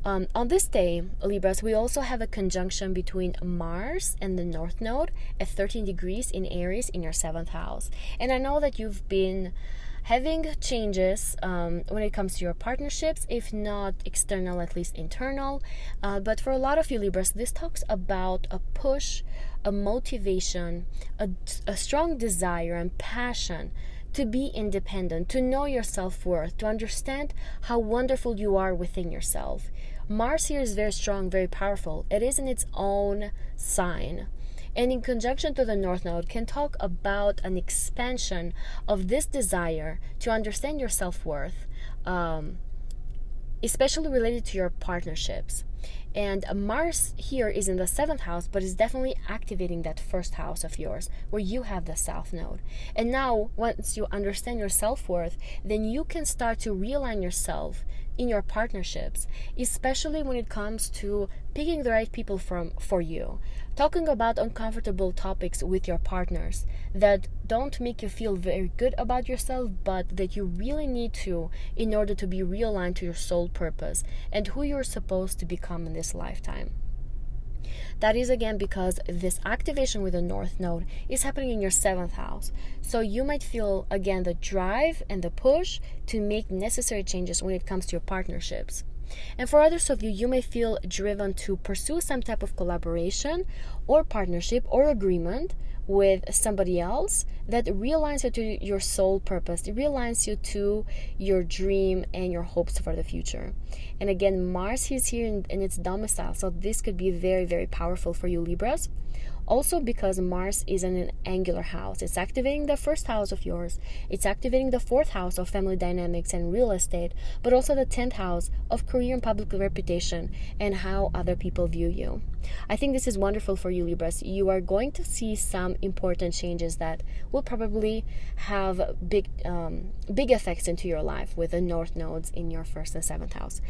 On this day, Libras, we also have a conjunction between Mars and the North Node at 13 degrees in Aries in your 7th house. And I know that you've been having changes when it comes to your partnerships, if not external, at least internal. But for a lot of you, Libras, this talks about a push, a motivation, a strong desire and passion to be independent, to know your self-worth, to understand how wonderful you are within yourself. Mars here is very strong, very powerful. It is in its own sign. And in conjunction to the North Node can talk about an expansion of this desire to understand your self-worth, especially related to your partnerships. And Mars here is in the 7th house, but is definitely activating that 1st house of yours, where you have the South Node. And now, once you understand your self-worth, then you can start to realign yourself in your partnerships, especially when it comes to picking the right people for you. Talking about uncomfortable topics with your partners that don't make you feel very good about yourself, but that you really need to in order to be realigned to your soul purpose and who you're supposed to become in this lifetime. That is again because this activation with the North Node is happening in your 7th house. So you might feel again the drive and the push to make necessary changes when it comes to your partnerships. And for others of you, you may feel driven to pursue some type of collaboration or partnership or agreement with somebody else that realigns you to your soul purpose. It realigns you to your dream and your hopes for the future. And again, Mars is here in its domicile, so this could be very, very powerful for you, Libras. Also because Mars is in an angular house. It's activating the 1st house of yours. It's activating the 4th house of family dynamics and real estate, but also the 10th house of career and public reputation and how other people view you. I think this is wonderful for you, Libras. You are going to see some important changes that will probably have big effects into your life with the North Nodes in your 1st and 7th house.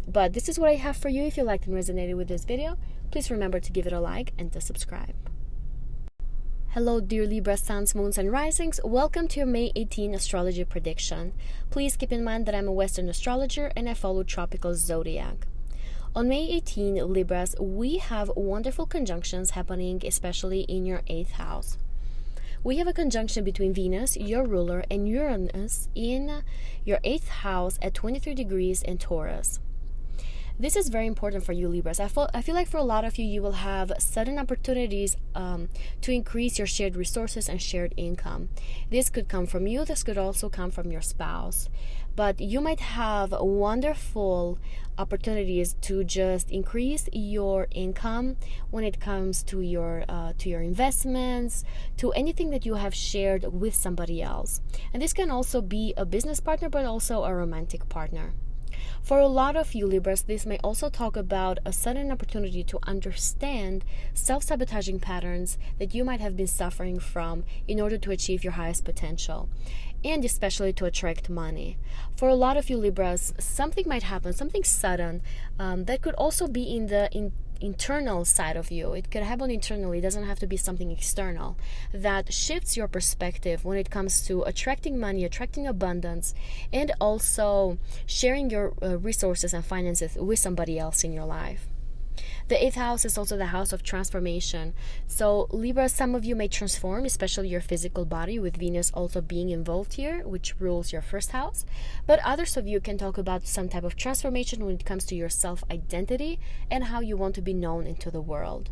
But this is what I have for you. If you liked and resonated with this video, please remember to give it a like and to subscribe. Hello, dear Libra suns, moons, and risings. Welcome to your May 18 astrology prediction. Please keep in mind that I'm a Western astrologer and I follow tropical zodiac. On May 18, Libras, we have wonderful conjunctions happening, especially in your 8th house. We have a conjunction between Venus, your ruler, and Uranus in your 8th house at 23 degrees in Taurus. This is very important for you, Libras. I feel like for a lot of you, you will have sudden opportunities to increase your shared resources and shared income. This could come from you. This could also come from your spouse. But you might have wonderful opportunities to just increase your income when it comes to your investments, to anything that you have shared with somebody else. And this can also be a business partner, but also a romantic partner. For a lot of you, Libras, this may also talk about a sudden opportunity to understand self-sabotaging patterns that you might have been suffering from in order to achieve your highest potential, and especially to attract money. For a lot of you, Libras, something might happen, something sudden, that could also be in the internal side of you. It could happen internally. It doesn't have to be something external that shifts your perspective when it comes to attracting money, attracting abundance, and also sharing your resources and finances with somebody else in your life. The 8th house is also the house of transformation. So Libra, some of you may transform, especially your physical body, with Venus also being involved here, which rules your 1st house. But others of you can talk about some type of transformation when it comes to your self-identity and how you want to be known into the world.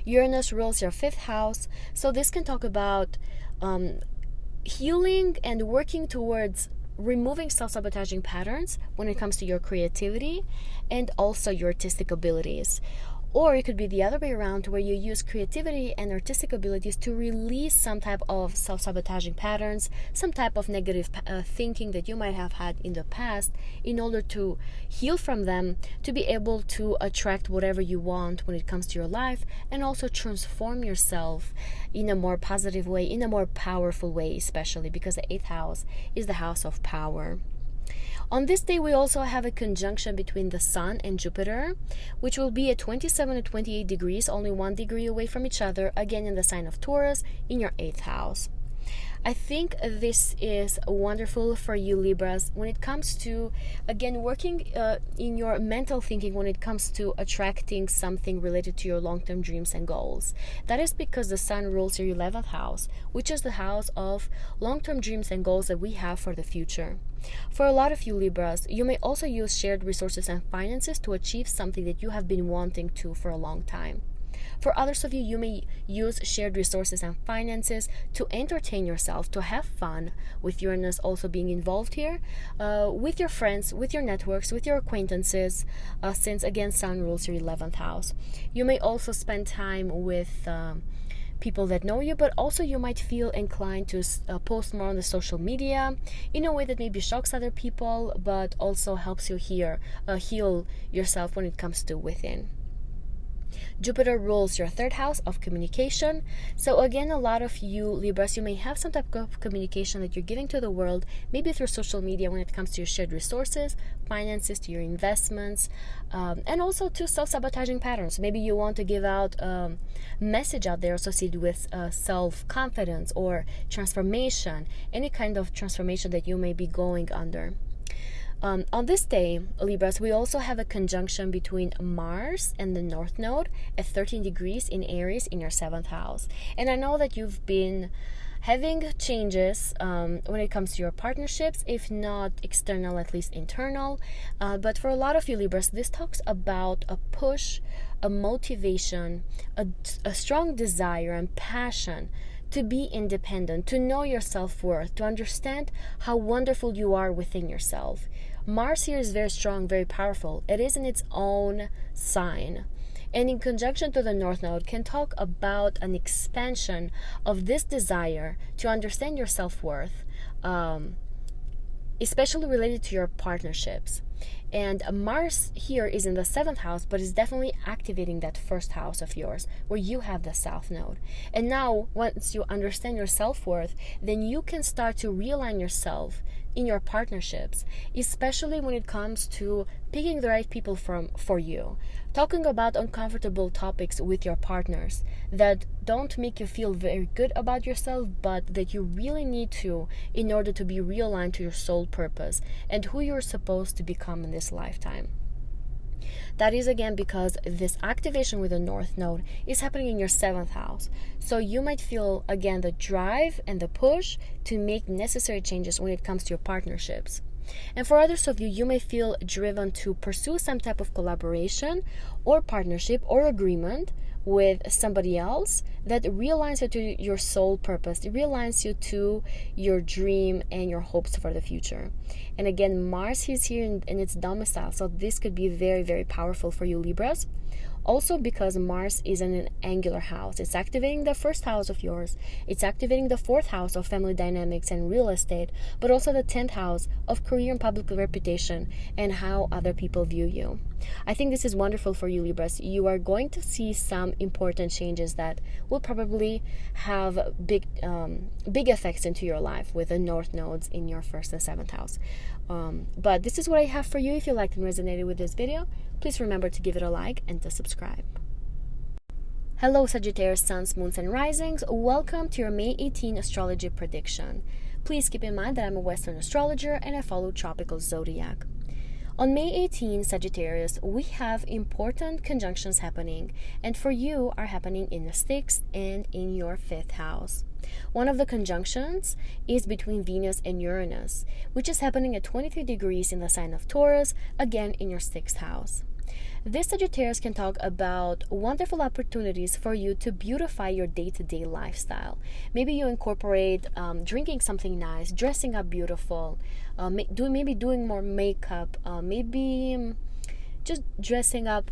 Uranus rules your 5th house. So this can talk about healing and working towards removing self-sabotaging patterns when it comes to your creativity and also your artistic abilities. Or it could be the other way around, where you use creativity and artistic abilities to release some type of self-sabotaging patterns, some type of negative thinking that you might have had in the past, in order to heal from them, to be able to attract whatever you want when it comes to your life, and also transform yourself in a more positive way, in a more powerful way, especially because the 8th house is the house of power. On this day, we also have a conjunction between the Sun and Jupiter, which will be at 27 and 28 degrees, only 1 degree away from each other, again in the sign of Taurus, in your 8th house. I think this is wonderful for you, Libras, when it comes to, again, working in your mental thinking when it comes to attracting something related to your long-term dreams and goals. That is because the Sun rules your 11th house, which is the house of long-term dreams and goals that we have for the future. For a lot of you, Libras, you may also use shared resources and finances to achieve something that you have been wanting to for a long time. For others of you, you may use shared resources and finances to entertain yourself, to have fun, with Uranus also being involved here, with your friends, with your networks, with your acquaintances, since again, Sun rules your 11th house. You may also spend time with people that know you, but also you might feel inclined to post more on the social media in a way that maybe shocks other people, but also helps you heal yourself when it comes to within. Jupiter rules your 3rd house of communication. So again, a lot of you, Libras, you may have some type of communication that you're giving to the world, maybe through social media when it comes to your shared resources, finances, to your investments, and also to self-sabotaging patterns. Maybe you want to give out a message out there associated with self-confidence or transformation, any kind of transformation that you may be going under. On this day, Libras, we also have a conjunction between Mars and the North Node at 13 degrees in Aries in your 7th house. And I know that you've been having changes when it comes to your partnerships, if not external, at least internal. But for a lot of you, Libras, this talks about a push, a motivation, a strong desire and passion to be independent, to know your self-worth, to understand how wonderful you are within yourself. Mars here is very strong, very powerful. It is in its own sign. And in conjunction to the North Node can talk about an expansion of this desire to understand your self-worth, especially related to your partnerships. And Mars here is in the 7th house, but is definitely activating that 1st house of yours where you have the South Node. And now, once you understand your self-worth, then you can start to realign yourself in your partnerships, especially when it comes to picking the right people for you. Talking about uncomfortable topics with your partners that don't make you feel very good about yourself, but that you really need to in order to be realigned to your soul purpose and who you're supposed to become in this lifetime. That is again because this activation with the North Node is happening in your 7th house. So you might feel again the drive and the push to make necessary changes when it comes to your partnerships. And for others of you, you may feel driven to pursue some type of collaboration or partnership or agreement with somebody else that realigns you to your soul purpose. It realigns you to your dream and your hopes for the future. And again, Mars is here in its domicile, so this could be very, very powerful for you, Libras. Also because Mars is in an angular house. It's activating the first house of yours. It's activating the fourth house of family dynamics and real estate, but also the 10th house of career and public reputation and how other people view you. I think this is wonderful for you, Libras. You are going to see some important changes that will probably have big effects into your life with the north nodes in your first and seventh house. But this is what I have for you. If you liked and resonated with this video, please remember to give it a like and to subscribe. Hello Sagittarius, Suns, Moons, and Risings. Welcome to your May 18 astrology prediction. Please keep in mind that I'm a Western astrologer and I follow tropical zodiac. On May 18, Sagittarius, we have important conjunctions happening, and for you are happening in the 6th and in your 5th house. One of the conjunctions is between Venus and Uranus, which is happening at 23 degrees in the sign of Taurus, again in your 6th house. This Sagittarius can talk about wonderful opportunities for you to beautify your day-to-day lifestyle. Maybe you incorporate drinking something nice, dressing up beautiful, maybe doing more makeup, maybe just dressing up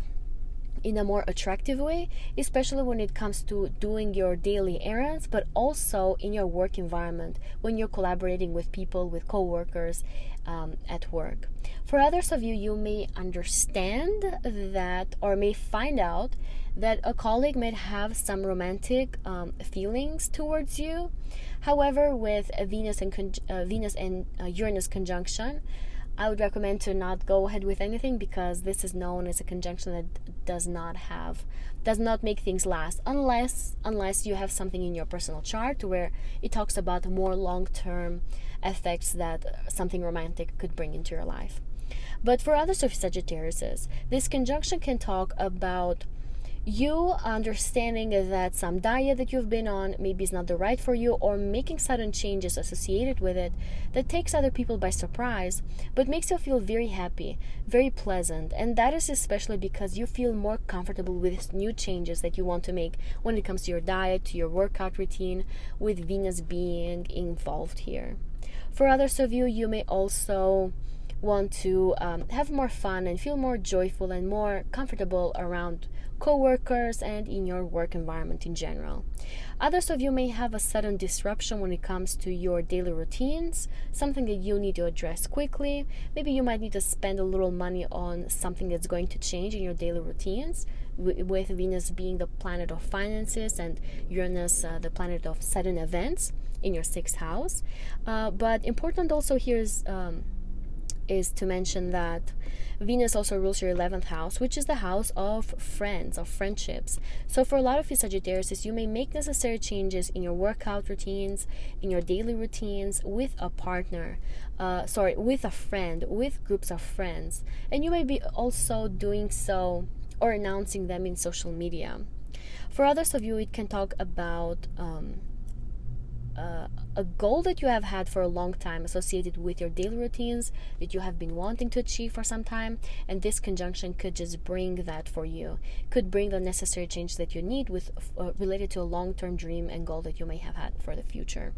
in a more attractive way, especially when it comes to doing your daily errands, but also in your work environment when you're collaborating with people, with co-workers at work. For others of you, you may understand that or may find out that a colleague might have some romantic feelings towards you. However, with Venus and Uranus conjunction, I would recommend to not go ahead with anything because this is known as a conjunction that does not make things last unless you have something in your personal chart where it talks about more long-term effects that something romantic could bring into your life. But for others of Sagittarius, this conjunction can talk about you understanding that some diet that you've been on maybe is not the right for you, or making sudden changes associated with it that takes other people by surprise but makes you feel very happy, very pleasant. And that is especially because you feel more comfortable with new changes that you want to make when it comes to your diet, to your workout routine, with Venus being involved here. For others of you, you may also want to have more fun and feel more joyful and more comfortable around co-workers and in your work environment in general. Others of you may have a sudden disruption when it comes to your daily routines, something that you need to address quickly. Maybe you might need to spend a little money on something that's going to change in your daily routines, with Venus being the planet of finances and Uranus the planet of sudden events in your 6th house. But important also here is to mention that Venus also rules your 11th house, which is the house of friends, of friendships. So for a lot of you Sagittarius, you may make necessary changes in your workout routines, in your daily routines, with a partner, with a friend, with groups of friends. And you may be also doing so or announcing them in social media. For others of you, it can talk about a goal that you have had for a long time associated with your daily routines that you have been wanting to achieve for some time, and this conjunction could just bring that for you, could bring the necessary change that you need with related to a long-term dream and goal that you may have had for the future.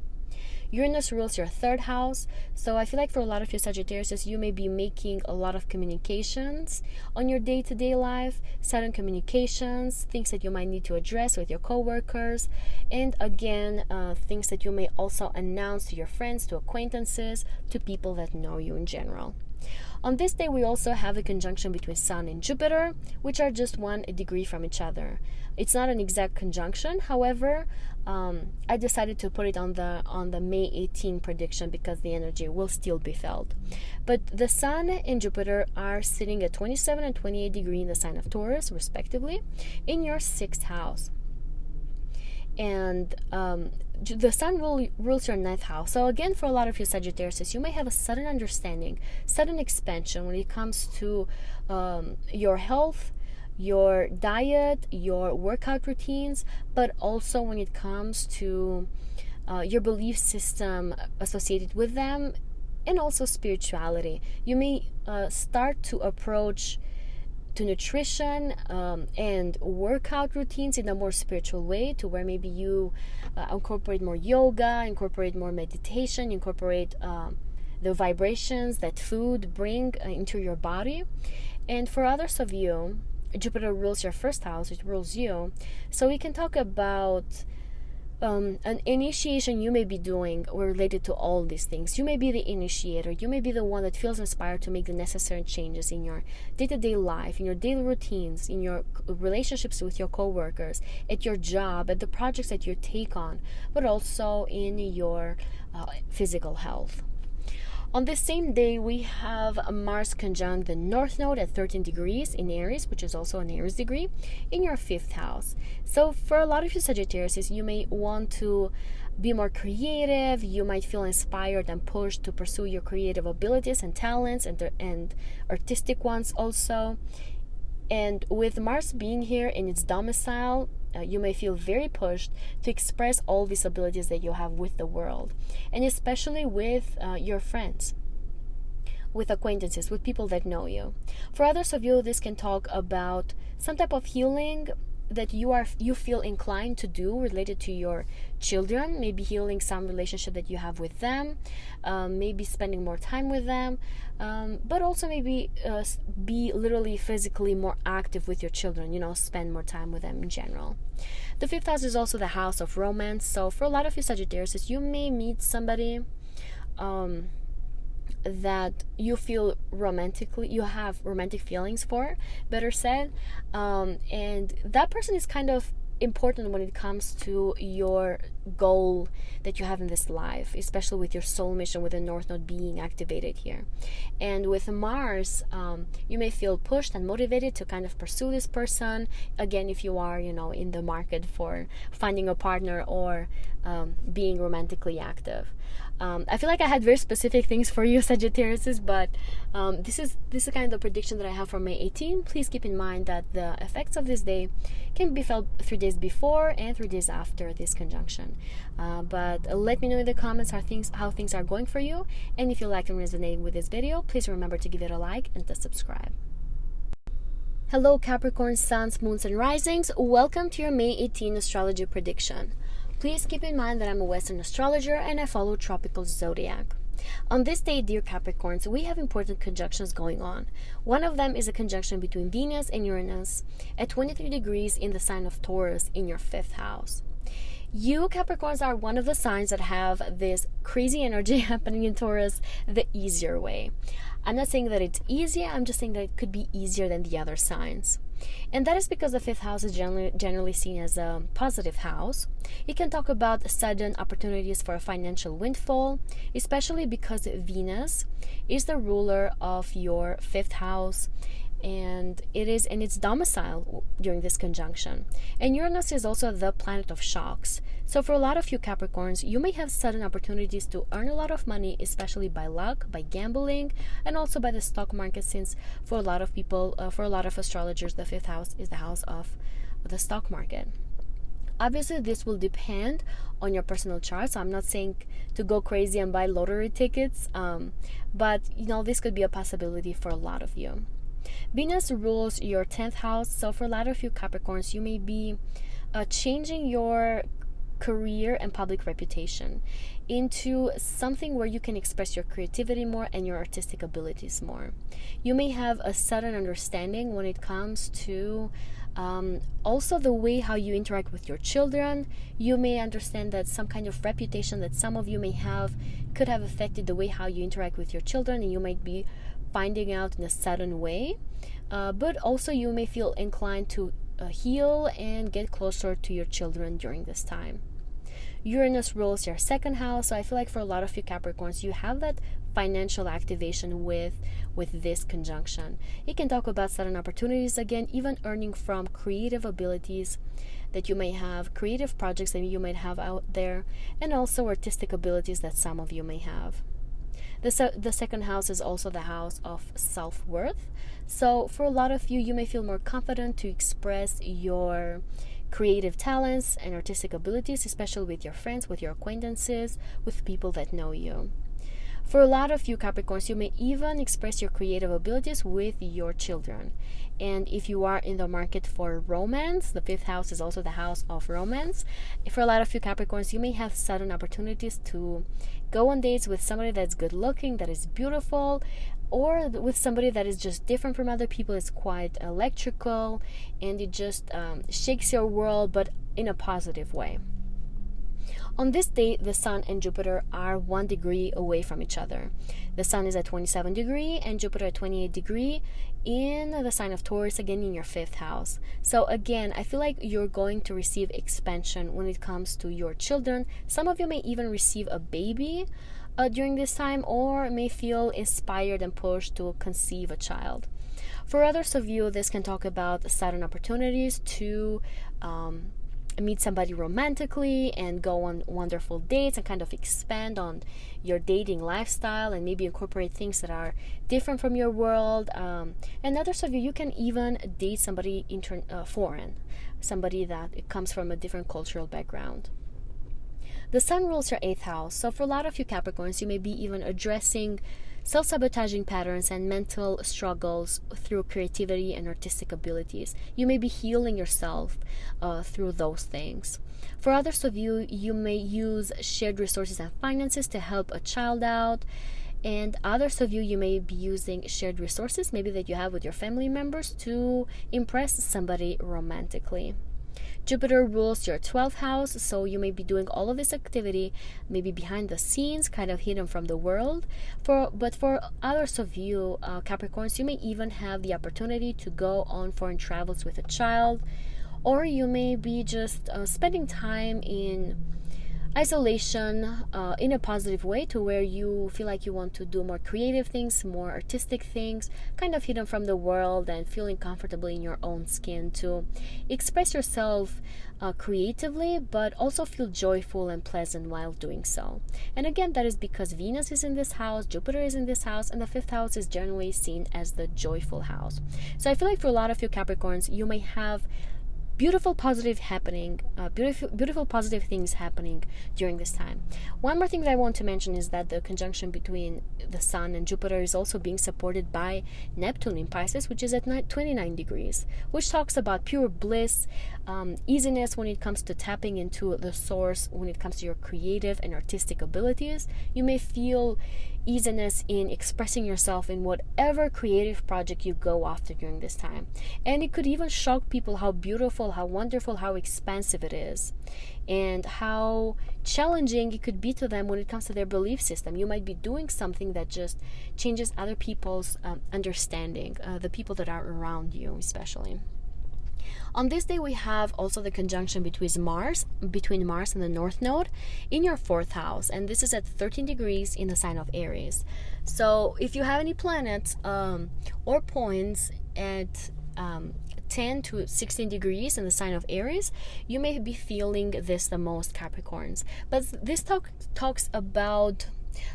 Uranus rules your 3rd house, so I feel like for a lot of you Sagittarius, you may be making a lot of communications on your day-to-day life, sudden communications, things that you might need to address with your co-workers, and again, things that you may also announce to your friends, to acquaintances, to people that know you in general. On this day, we also have a conjunction between Sun and Jupiter, which are just 1 degree from each other. It's not an exact conjunction, however, I decided to put it on the May 18 prediction because the energy will still be felt. But the Sun and Jupiter are sitting at 27 and 28 degrees in the sign of Taurus, respectively, in your 6th house. And the Sun rules your 9th house. So again, for a lot of you Sagittarius, you may have a sudden understanding, sudden expansion when it comes to your health, your diet, your workout routines, but also when it comes to your belief system associated with them, and also spirituality. You may start to approach to nutrition and workout routines in a more spiritual way, to where maybe you incorporate more yoga, incorporate more meditation, incorporate the vibrations that food bring into your body. And for others of you, Jupiter rules your first house, it rules you. So we can talk about an initiation you may be doing related to all these things. You may be the initiator. You may be the one that feels inspired to make the necessary changes in your day-to-day life, in your daily routines, in your relationships with your co-workers, at your job, at the projects that you take on, but also in your physical health. On this same day, we have Mars conjunct the North Node at 13 degrees in Aries, which is also an Aries degree, in your 5th house. So for a lot of you Sagittarius, you may want to be more creative. You might feel inspired and pushed to pursue your creative abilities and talents and artistic ones also. And with Mars being here in its domicile, you may feel very pushed to express all these abilities that you have with the world, and especially with your friends, with acquaintances, with people that know you. For others of you, this can talk about some type of healing that you feel inclined to do related to your children, maybe healing some relationship that you have with them, maybe spending more time with them, but also maybe be literally physically more active with your children, spend more time with them in general. The 5th house is also the house of romance. So for a lot of you Sagittarius, you may meet somebody that you have romantic feelings for, better said, and that person is kind of important when it comes to your goal that you have in this life, especially with your soul mission, with the North Node being activated here. And with Mars, you may feel pushed and motivated to kind of pursue this person, again, if you are in the market for finding a partner or being romantically active. I feel like I had very specific things for you Sagittarius, but this is kind of the prediction that I have for May 18. Please keep in mind that the effects of this day can be felt 3 days before and 3 days after this conjunction. But let me know in the comments how things are going for you, and if you like and resonate with this video, please remember to give it a like and to subscribe. Hello Capricorn, Suns, Moons, and Risings. Welcome to your May 18 astrology prediction. Please keep in mind that I'm a Western astrologer and I follow tropical zodiac. On this day, dear Capricorns, we have important conjunctions going on. One of them is a conjunction between Venus and Uranus at 23 degrees in the sign of Taurus in your 5th house. You Capricorns are one of the signs that have this crazy energy happening in Taurus the easier way. I'm not saying that it's easy, I'm just saying that it could be easier than the other signs. And that is because the 5th house is generally seen as a positive house. It can talk about sudden opportunities for a financial windfall, especially because Venus is the ruler of your 5th house, and it is in its domicile during this conjunction. And Uranus is also the planet of shocks. So for a lot of you Capricorns, you may have sudden opportunities to earn a lot of money, especially by luck, by gambling, and also by the stock market, since for a lot of people, for a lot of astrologers, the 5th house is the house of the stock market. Obviously, this will depend on your personal chart, so I'm not saying to go crazy and buy lottery tickets, but this could be a possibility for a lot of you. Venus rules your 10th house, so for a lot of you Capricorns, you may be changing your career and public reputation into something where you can express your creativity more and your artistic abilities more. You may have a sudden understanding when it comes to also the way how you interact with your children. You may understand that some kind of reputation that some of you may have could have affected the way how you interact with your children, and you might be finding out in a sudden way, but also you may feel inclined to heal and get closer to your children during this time. Uranus rules your 2nd house, so I feel like for a lot of you Capricorns, you have that financial activation with this conjunction. It can talk about sudden opportunities, again, even earning from creative abilities that you may have, creative projects that you might have out there, and also artistic abilities that some of you may have. The 2nd house is also the house of self-worth. So for a lot of you, you may feel more confident to express your creative talents and artistic abilities, especially with your friends, with your acquaintances, with people that know you. For a lot of you Capricorns, you may even express your creative abilities with your children. And if you are in the market for romance, the 5th house is also the house of romance. For a lot of you Capricorns, you may have sudden opportunities to go on dates with somebody that's good looking, that is beautiful, or with somebody that is just different from other people. It's quite electrical, and it just shakes your world, but in a positive way. On this day, the Sun and Jupiter are 1 degree away from each other. The Sun is at 27 degree and Jupiter at 28 degree in the sign of Taurus, again in your 5th house. So again, I feel like you're going to receive expansion when it comes to your children. Some of you may even receive a baby during this time, or may feel inspired and pushed to conceive a child. For others of you, this can talk about sudden opportunities to meet somebody romantically and go on wonderful dates and kind of expand on your dating lifestyle and maybe incorporate things that are different from your world. And others of you, you can even date somebody foreign, somebody that comes from a different cultural background. The Sun rules your 8th house, so for a lot of you Capricorns, you may be even addressing self-sabotaging patterns and mental struggles through creativity and artistic abilities. You may be healing yourself through those things. For others of you, you may use shared resources and finances to help a child out. And others of you, you may be using shared resources, maybe that you have with your family members, to impress somebody romantically. Jupiter rules your 12th house, so you may be doing all of this activity maybe behind the scenes, kind of hidden from the world. But for others of you Capricorns, you may even have the opportunity to go on foreign travels with a child, or you may be just spending time in isolation in a positive way, to where you feel like you want to do more creative things, more artistic things, kind of hidden from the world and feeling comfortably in your own skin to express yourself creatively, but also feel joyful and pleasant while doing so. And again, that is because Venus is in this house, Jupiter is in this house, and the 5th house is generally seen as the joyful house. So I feel like for a lot of you Capricorns, you may have beautiful positive things happening during this time. One more thing that I want to mention is that the conjunction between the Sun and Jupiter is also being supported by Neptune in Pisces, which is at 29 degrees, which talks about pure bliss, easiness when it comes to tapping into the source, when it comes to your creative and artistic abilities. You may feel easiness in expressing yourself in whatever creative project you go after during this time. And it could even shock people how beautiful, how wonderful, how expansive it is, and how challenging it could be to them when it comes to their belief system. You might be doing something that just changes other people's understanding, the people that are around you especially. On this day, we have also the conjunction between Mars and the North Node in your 4th house, and this is at 13 degrees in the sign of Aries. So if you have any planets or points at 10 to 16 degrees in the sign of Aries, you may be feeling this the most, Capricorns. But this talks about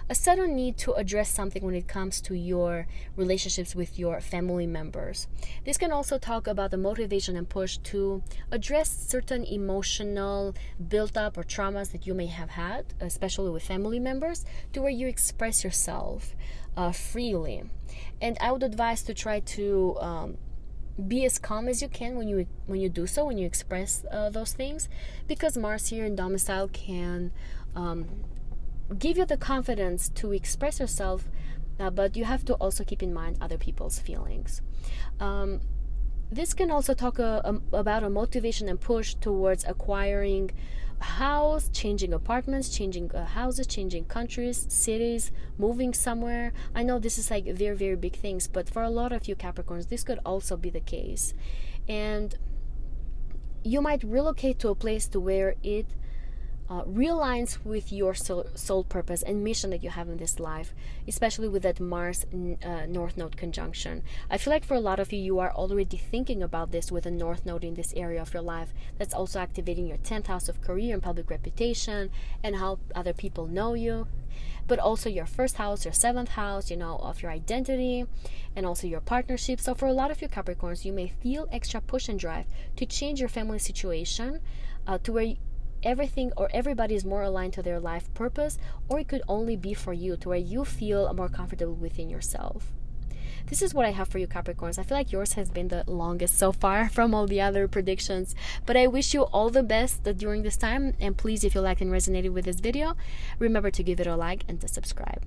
a sudden need to address something when it comes to your relationships with your family members. This can also talk about the motivation and push to address certain emotional built-up or traumas that you may have had, especially with family members, to where you express yourself freely. And I would advise to try to be as calm as you can when you do so, when you express those things, because Mars here in domicile can give you the confidence to express yourself, but you have to also keep in mind other people's feelings. This can also talk about a motivation and push towards acquiring a house, changing apartments, changing houses, changing countries, cities, moving somewhere. I know this is like very, very big things, but for a lot of you Capricorns, this could also be the case. And you might relocate to a place to where it realigns with your soul purpose and mission that you have in this life, especially with that Mars North Node conjunction. I feel like for a lot of you, you are already thinking about this with a North Node in this area of your life. That's also activating your 10th house of career and public reputation and how other people know you, but also your 1st house, your 7th house, of your identity, and also your partnership. So for a lot of you Capricorns, you may feel extra push and drive to change your family situation to where everything or everybody is more aligned to their life purpose, or it could only be for you, to where you feel more comfortable within yourself. This is what I have for you, Capricorns. I feel like yours has been the longest so far from all the other predictions, but I wish you all the best during this time. And please, if you liked and resonated with this video, remember to give it a like and to subscribe.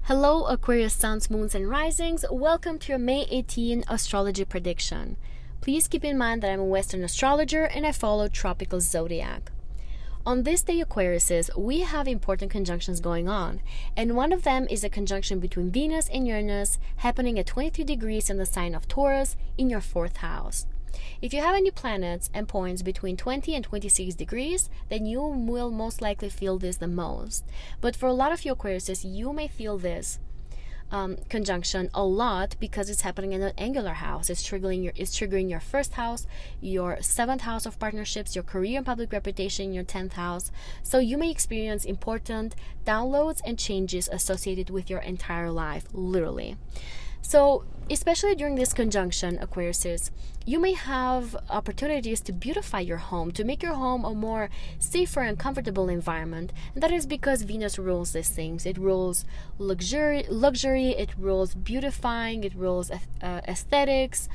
Hello, Aquarius suns, moons, and risings. Welcome to your May 18 astrology prediction. Please keep in mind that I'm a Western astrologer and I follow tropical zodiac. On this day, Aquariuses, we have important conjunctions going on, and one of them is a conjunction between Venus and Uranus happening at 22 degrees in the sign of Taurus in your 4th house. If you have any planets and points between 20 and 26 degrees, then you will most likely feel this the most. But for a lot of you Aquariuses, you may feel this conjunction a lot because it's happening in an angular house. It's triggering your 1st house, your 7th house of partnerships, your career and public reputation, your 10th house. So you may experience important downloads and changes associated with your entire life, literally. So especially during this conjunction, Aquariuses, you may have opportunities to beautify your home, to make your home a more safer and comfortable environment. And that is because Venus rules these things. It rules luxury, it rules beautifying, it rules aesthetics.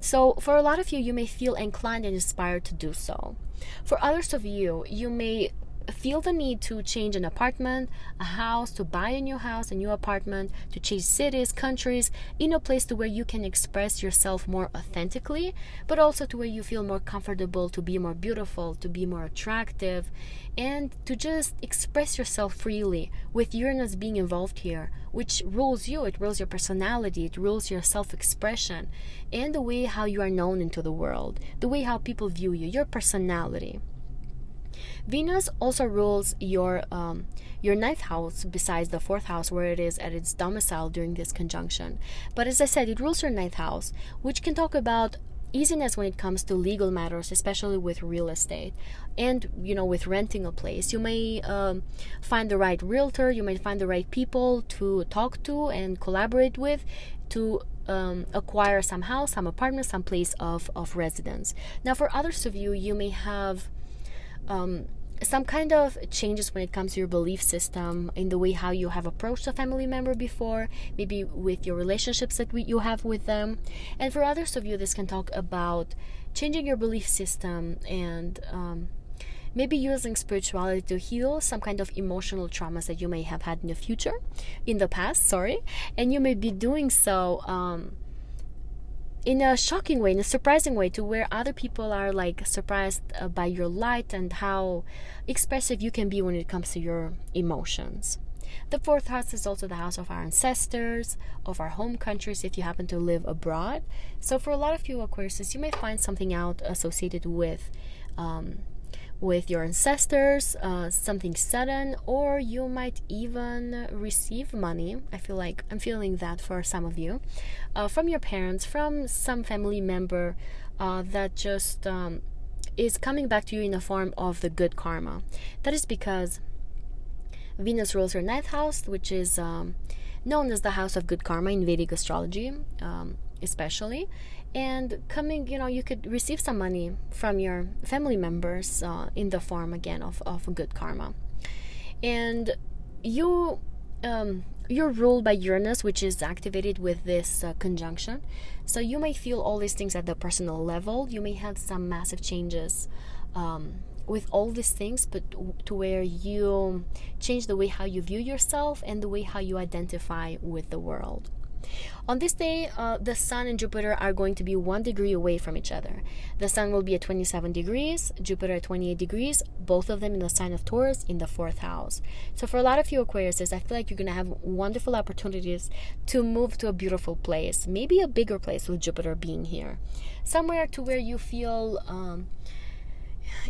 So for a lot of you, you may feel inclined and inspired to do so. For others of you, you may feel the need to change an apartment, a house, to buy a new house, a new apartment, to change cities, countries, in a place to where you can express yourself more authentically, but also to where you feel more comfortable, to be more beautiful, to be more attractive, and to just express yourself freely, with Uranus being involved here, which rules you. It rules your personality, it rules your self-expression, and the way how you are known into the world, the way how people view you, your personality. Venus also rules your 9th house, besides the 4th house where it is at its domicile during this conjunction. But as I said, it rules your 9th house, which can talk about easiness when it comes to legal matters, especially with real estate and with renting a place. You may find the right realtor, you may find the right people to talk to and collaborate with to acquire some house, some apartment, some place of residence. Now for others of you, you may have some kind of changes when it comes to your belief system, in the way how you have approached a family member before, maybe with your relationships that you have with them. And for others of you, this can talk about changing your belief system and maybe using spirituality to heal some kind of emotional traumas that you may have had in the past, and you may be doing so in a shocking way, in a surprising way, to where other people are surprised by your light and how expressive you can be when it comes to your emotions. The 4th house is also the house of our ancestors, of our home countries if you happen to live abroad. So for a lot of you Aquarius, you may find something out associated with your ancestors, something sudden, or you might even receive money. I feel like I'm feeling that for some of you, from your parents, from some family member that just is coming back to you in the form of the good karma. That is because Venus rules your 9th house, which is known as the house of good karma in Vedic astrology, especially. And you could receive some money from your family members in the form again of good karma. And you're ruled by Uranus, which is activated with this conjunction. So you may feel all these things at the personal level. You may have some massive changes with all these things, but to where you change the way how you view yourself and the way how you identify with the world. On this day, the Sun and Jupiter are going to be 1 degree away from each other. The Sun will be at 27 degrees, Jupiter at 28 degrees, both of them in the sign of Taurus in the 4th house. So for a lot of you Aquariuses, I feel like you're going to have wonderful opportunities to move to a beautiful place, maybe a bigger place with Jupiter being here. Somewhere to where you feel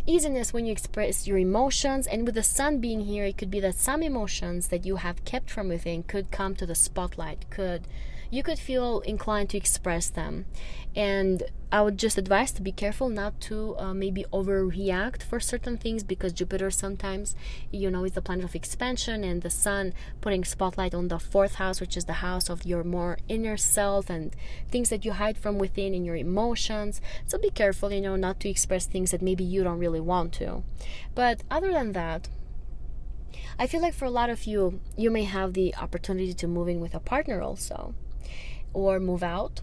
easiness when you express your emotions, and with the Sun being here, it could be that some emotions that you have kept from within could come to the spotlight, you could feel inclined to express them. And I would just advise to be careful not to maybe overreact for certain things, because Jupiter sometimes, is the planet of expansion, and the sun putting spotlight on the fourth house, which is the house of your more inner self and things that you hide from within in your emotions. So be careful, not to express things that maybe you don't really want to. But other than that, I feel like for a lot of you, you may have the opportunity to move in with a partner also, or move out.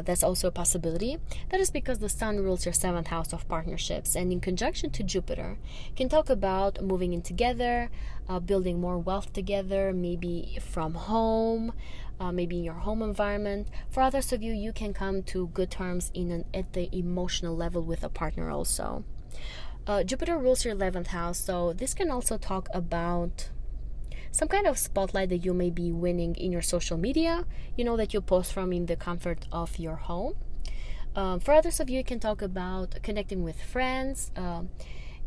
That's also a possibility. That is because the sun rules your 7th house of partnerships, and in conjunction to Jupiter can talk about moving in together, building more wealth together, maybe from home, maybe in your home environment. For others of you, you can come to good terms at the emotional level with a partner also. Jupiter rules your 11th house, so this can also talk about some kind of spotlight that you may be winning in your social media, that you post from in the comfort of your home. For others of you, it can talk about connecting with friends,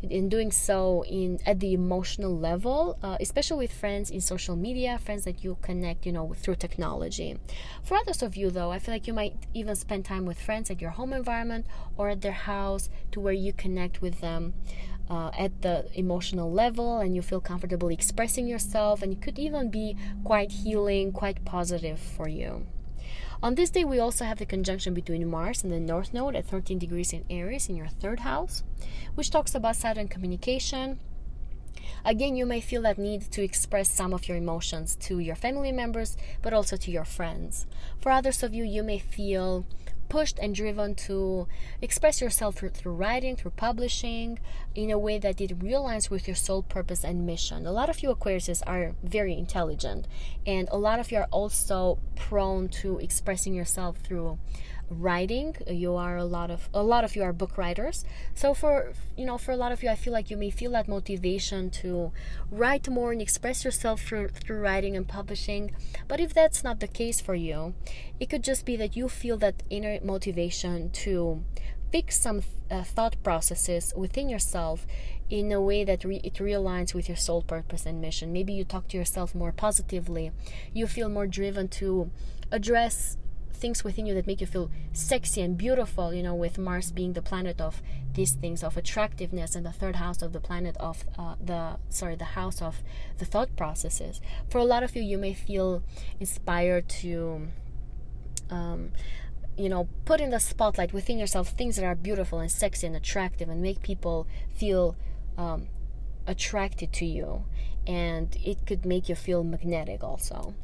in doing so at the emotional level, especially with friends in social media, friends that you connect, through technology. For others of you, though, I feel like you might even spend time with friends at your home environment or at their house, to where you connect with them at the emotional level, and you feel comfortable expressing yourself, and it could even be quite healing, quite positive for you. On this day, we also have the conjunction between Mars and the North Node at 13 degrees in Aries in your 3rd house, which talks about Saturn communication. Again, you may feel that need to express some of your emotions to your family members, but also to your friends. For others of you, you may feel pushed and driven to express yourself through writing, through publishing, in a way that it realigns with your soul purpose and mission. A lot of you Aquariuses are very intelligent, and a lot of you are also prone to expressing yourself through writing. A lot of you are book writers. So for a lot of you, I feel like you may feel that motivation to write more and express yourself through writing and publishing. But if that's not the case for you, it could just be that you feel that inner motivation to fix some thought processes within yourself in a way that it realigns with your soul purpose and mission. Maybe you talk to yourself more positively. You feel more driven to address things within you that make you feel sexy and beautiful, with Mars being the planet of these things, of attractiveness, and the 3rd house of the planet of the house of the thought processes. For a lot of you, you may feel inspired to put in the spotlight within yourself things that are beautiful and sexy and attractive, and make people feel attracted to you, and it could make you feel magnetic also.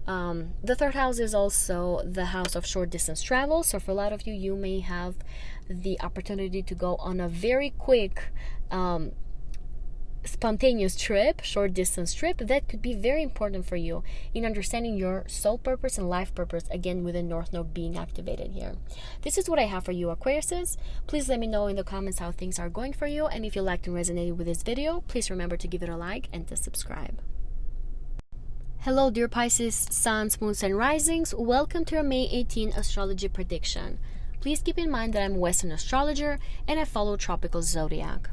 The 3rd house is also the house of short distance travel, so for a lot of you, you may have the opportunity to go on a very quick spontaneous trip, short distance trip, that could be very important for you in understanding your soul purpose and life purpose, again with the North Node being activated here. This is what I have for you, Aquariuses. Please let me know in the comments how things are going for you, and if you liked and resonated with this video, please remember to give it a like and to subscribe. Hello dear Pisces, Suns, Moons and Risings. Welcome to your May 18 astrology prediction. Please keep in mind that I'm a Western astrologer and I follow tropical zodiac.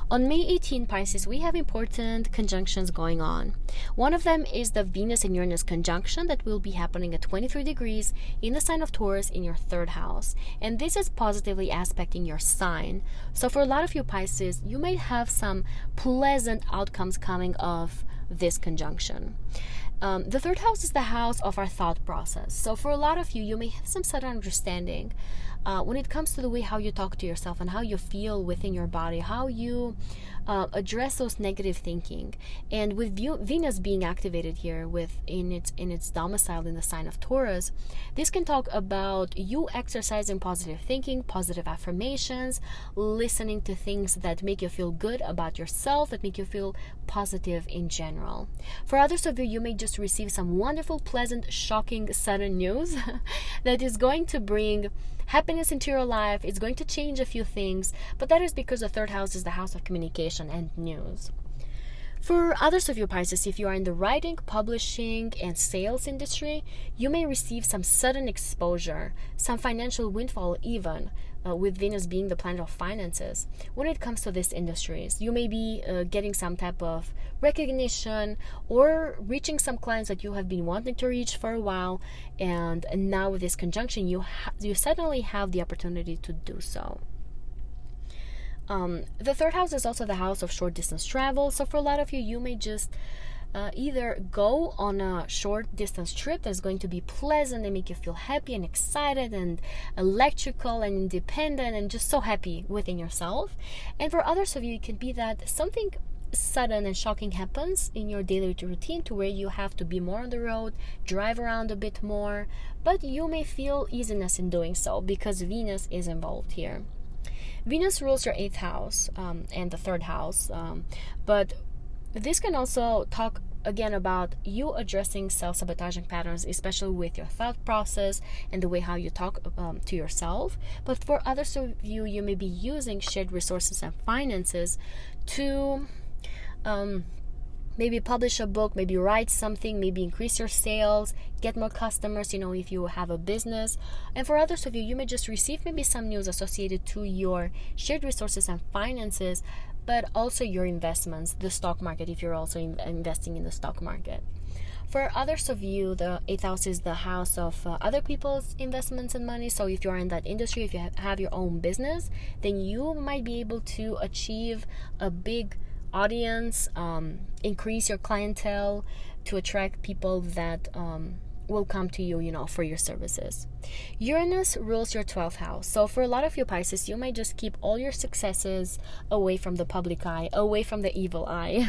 On May 18, Pisces, we have important conjunctions going on. One of them is the Venus and Uranus conjunction that will be happening at 23 degrees in the sign of Taurus in your 3rd house. And this is positively aspecting your sign. So for a lot of you Pisces, you may have some pleasant outcomes coming of this conjunction. The 3rd house is the house of our thought process. So for a lot of you, you may have some sudden understanding when it comes to the way how you talk to yourself and how you feel within your body, how you address those negative thinking. And with Venus being activated here in its domicile in the sign of Taurus, this can talk about you exercising positive thinking, positive affirmations, listening to things that make you feel good about yourself, that make you feel positive in general. For others of you, you may just receive some wonderful, pleasant, shocking, sudden news that is going to bring happiness into your life. It's going to change a few things, but that is because the 3rd house is the house of communication and news. For others of you Pisces, if you are in the writing, publishing, and sales industry, you may receive some sudden exposure, some financial windfall even, with Venus being the planet of finances. When it comes to these industries, you may be getting some type of recognition or reaching some clients that you have been wanting to reach for a while, and now with this conjunction, you suddenly have the opportunity to do so. The third house is also the house of short distance travel. So for a lot of you, you may just either go on a short distance trip that's going to be pleasant and make you feel happy and excited and electrical and independent and just so happy within yourself. And for others of you, it can be that something sudden and shocking happens in your daily routine to where you have to be more on the road, drive around a bit more, but you may feel easiness in doing so because Venus is involved here. Venus rules your 8th house and the 3rd house, but this can also talk again about you addressing self-sabotaging patterns, especially with your thought process and the way how you talk to yourself. But for others of you, you may be using shared resources and finances to maybe publish a book, maybe write something, maybe increase your sales, get more customers, if you have a business. And for others of you, you may just receive maybe some news associated to your shared resources and finances, but also your investments, the stock market, if you're also investing in the stock market. For others of you, the 8th house is the house of other people's investments and money. So if you are in that industry, if you have your own business, then you might be able to achieve a big audience, increase your clientele to attract people that will come to you, for your services. Uranus rules your 12th house. So for a lot of you Pisces, you might just keep all your successes away from the public eye, away from the evil eye.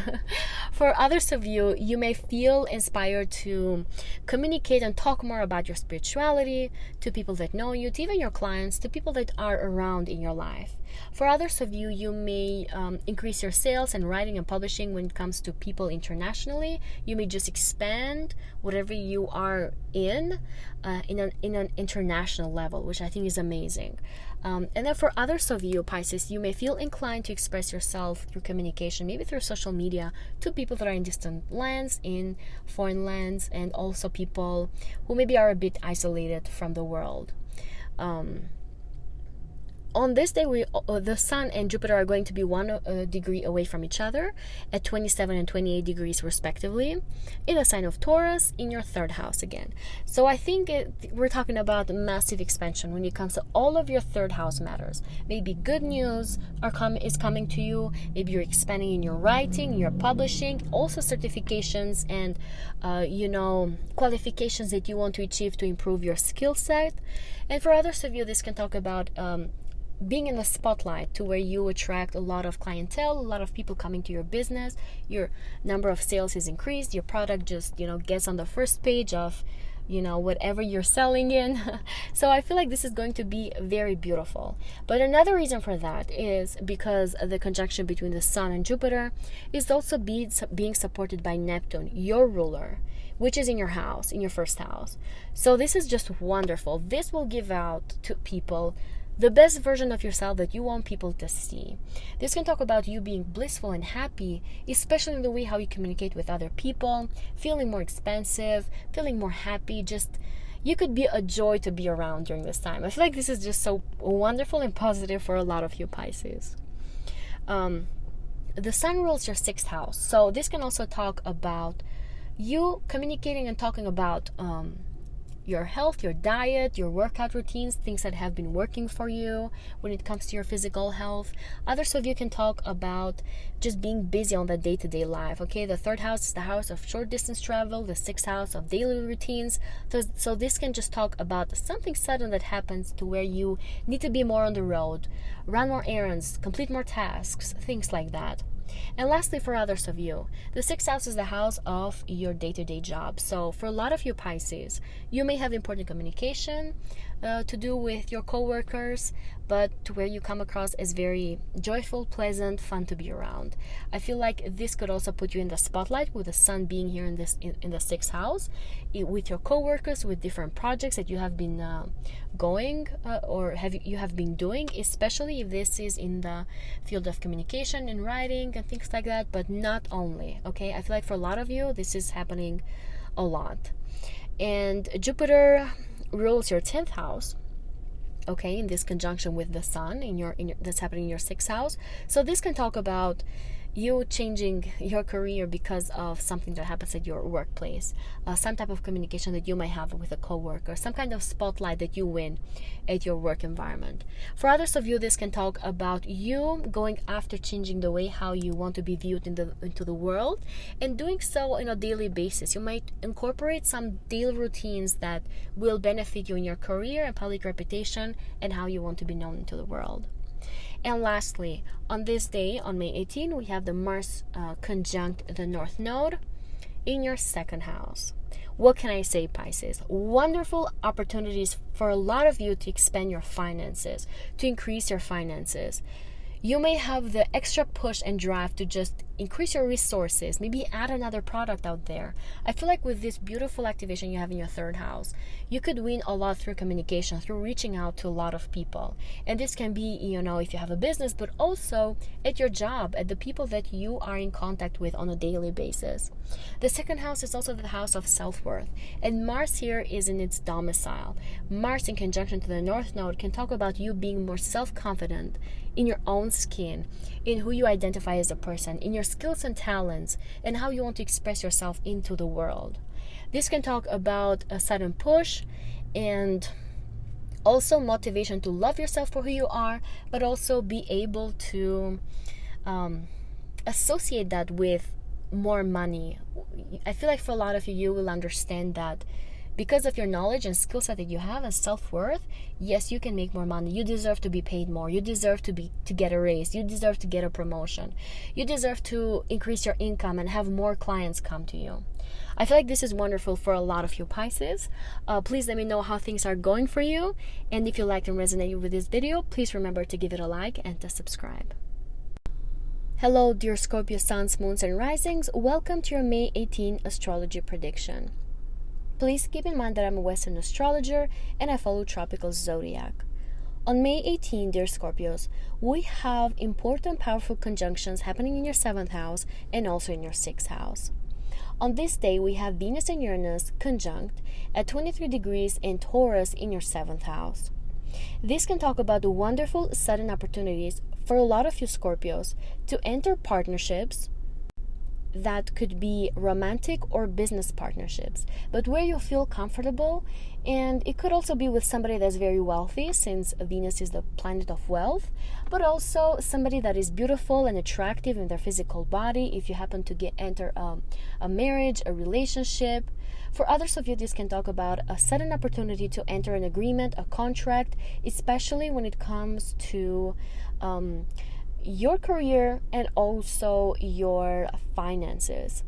For others of you, you may feel inspired to communicate and talk more about your spirituality to people that know you, to even your clients, to people that are around in your life. For others of you, you may increase your sales and writing and publishing when it comes to people internationally. You may just expand whatever you are in an international level, which I think is amazing. And then for others of you Pisces, you may feel inclined to express yourself through communication, maybe through social media, to people that are in distant lands, in foreign lands, and also people who maybe are a bit isolated from the world. On this day, the Sun and Jupiter are going to be 1 degree away from each other at 27 and 28 degrees respectively in the sign of Taurus in your 3rd house again. So I think we're talking about massive expansion when it comes to all of your 3rd house matters. Maybe good news is coming to you. Maybe you're expanding in your writing, your publishing, also certifications and qualifications that you want to achieve to improve your skill set. And for others of you, this can talk about being in the spotlight to where you attract a lot of clientele, a lot of people coming to your business, your number of sales is increased, your product just, gets on the first page of, whatever you're selling in. So I feel like this is going to be very beautiful. But another reason for that is because the conjunction between the Sun and Jupiter is also being supported by Neptune, your ruler, which is in your house, in your 1st house. So this is just wonderful. This will give out to people the best version of yourself that you want people to see. This can talk about you being blissful and happy, especially in the way how you communicate with other people, feeling more expansive, feeling more happy. Just, you could be a joy to be around during this time. I feel like this is just so wonderful and positive for a lot of you Pisces. The Sun rules your 6th house. So this can also talk about you communicating and talking about your health, your diet, your workout routines, things that have been working for you when it comes to your physical health. Others of you can talk about just being busy on the day-to-day life. Okay, the 3rd house is the house of short distance travel, the 6th house of daily routines. So this can just talk about something sudden that happens to where you need to be more on the road, run more errands, complete more tasks, things like that. And lastly, for others of you, the 6th house is the house of your day-to-day job. So for a lot of you Pisces, you may have important communication, to do with your coworkers, but to where you come across as very joyful, pleasant, fun to be around. I feel like this could also put you in the spotlight with the sun being here in the sixth house, with your coworkers, with different projects that you have been going or you have been doing, especially if this is in the field of communication and writing and things like that, but not only. Okay, I feel like for a lot of you this is happening a lot. And Jupiter rules your 10th house, okay, in this conjunction with the sun in your that's happening in your 6th house. So this can talk about you changing your career because of something that happens at your workplace, some type of communication that you might have with a coworker, some kind of spotlight that you win at your work environment. For others of you, this can talk about you going after changing the way how you want to be viewed into the world, and doing so on a daily basis. You might incorporate some daily routines that will benefit you in your career and public reputation and how you want to be known into the world. And lastly, on this day, on May 18, we have the Mars conjunct the North Node in your 2nd house. What can I say, Pisces? Wonderful opportunities for a lot of you to expand your finances, to increase your finances. You may have the extra push and drive to just increase your resources, maybe add another product out there. I feel like with this beautiful activation you have in your 3rd house, you could win a lot through communication, through reaching out to a lot of people. And this can be, if you have a business, but also at your job, at the people that you are in contact with on a daily basis. The 2nd house is also the house of self-worth. And Mars here is in its domicile. Mars in conjunction to the North Node can talk about you being more self-confident in your own skin, in who you identify as a person, in your skills and talents, and how you want to express yourself into the world. This can talk about a sudden push and also motivation to love yourself for who you are, but also be able to associate that with more money. I feel like for a lot of you, you will understand that because of your knowledge and skill set that you have and self-worth, yes, you can make more money. You deserve to be paid more. You deserve to get a raise. You deserve to get a promotion. You deserve to increase your income and have more clients come to you. I feel like this is wonderful for a lot of you, Pisces. Please let me know how things are going for you. And if you liked and resonated with this video, please remember to give it a like and to subscribe. Hello, dear Scorpio suns, moons, and risings. Welcome to your May 18 astrology prediction. Please keep in mind that I'm a Western astrologer and I follow tropical zodiac. On May 18, dear Scorpios, we have important, powerful conjunctions happening in your 7th house and also in your 6th house. On this day, we have Venus and Uranus conjunct at 23 degrees in Taurus in your 7th house. This can talk about the wonderful sudden opportunities for a lot of you Scorpios to enter partnerships that could be romantic or business partnerships, but where you feel comfortable. And it could also be with somebody that's very wealthy, since Venus is the planet of wealth, but also somebody that is beautiful and attractive in their physical body if you happen to enter a marriage, a relationship. For others of you, this can talk about a sudden opportunity to enter an agreement, a contract, especially when it comes to your career and also your finances.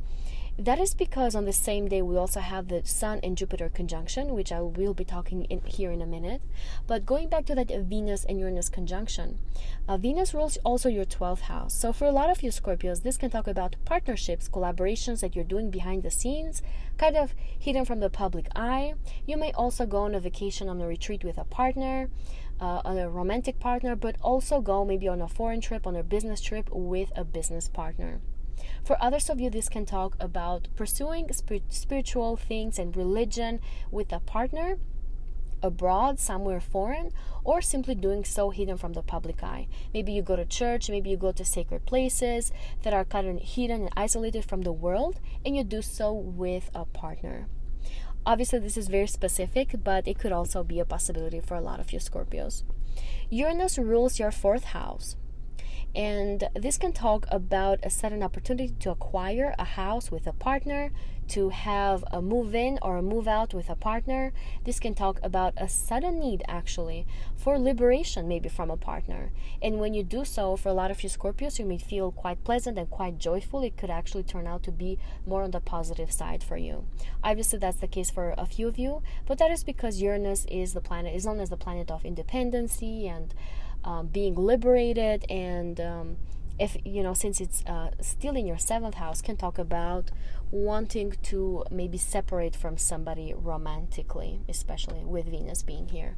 That is because on the same day we also have the Sun and Jupiter conjunction, which I will be talking here in a minute. But going back to that Venus and Uranus conjunction, Venus rules also your 12th house. So for a lot of you Scorpios, this can talk about partnerships, collaborations that you're doing behind the scenes, kind of hidden from the public eye. You may also go on a vacation, on a retreat with a partner, a romantic partner, but also go maybe on a foreign trip, on a business trip with a business partner. For others of you, this can talk about pursuing spiritual things and religion with a partner abroad, somewhere foreign, or simply doing so hidden from the public eye. Maybe you go to church, maybe you go to sacred places that are kind of hidden and isolated from the world, and you do so with a partner. Obviously, this is very specific, but it could also be a possibility for a lot of you Scorpios. Uranus rules your 4th house. And this can talk about a sudden opportunity to acquire a house with a partner, to have a move in or a move out with a partner. This can talk about a sudden need actually for liberation, maybe from a partner. And when you do so, for a lot of you Scorpios, you may feel quite pleasant and quite joyful. It could actually turn out to be more on the positive side for you. Obviously, that's the case for a few of you, but that is because Uranus is known as the planet of independency and being liberated, and if since it's still in your 7th house, can talk about wanting to maybe separate from somebody romantically, especially with Venus being here.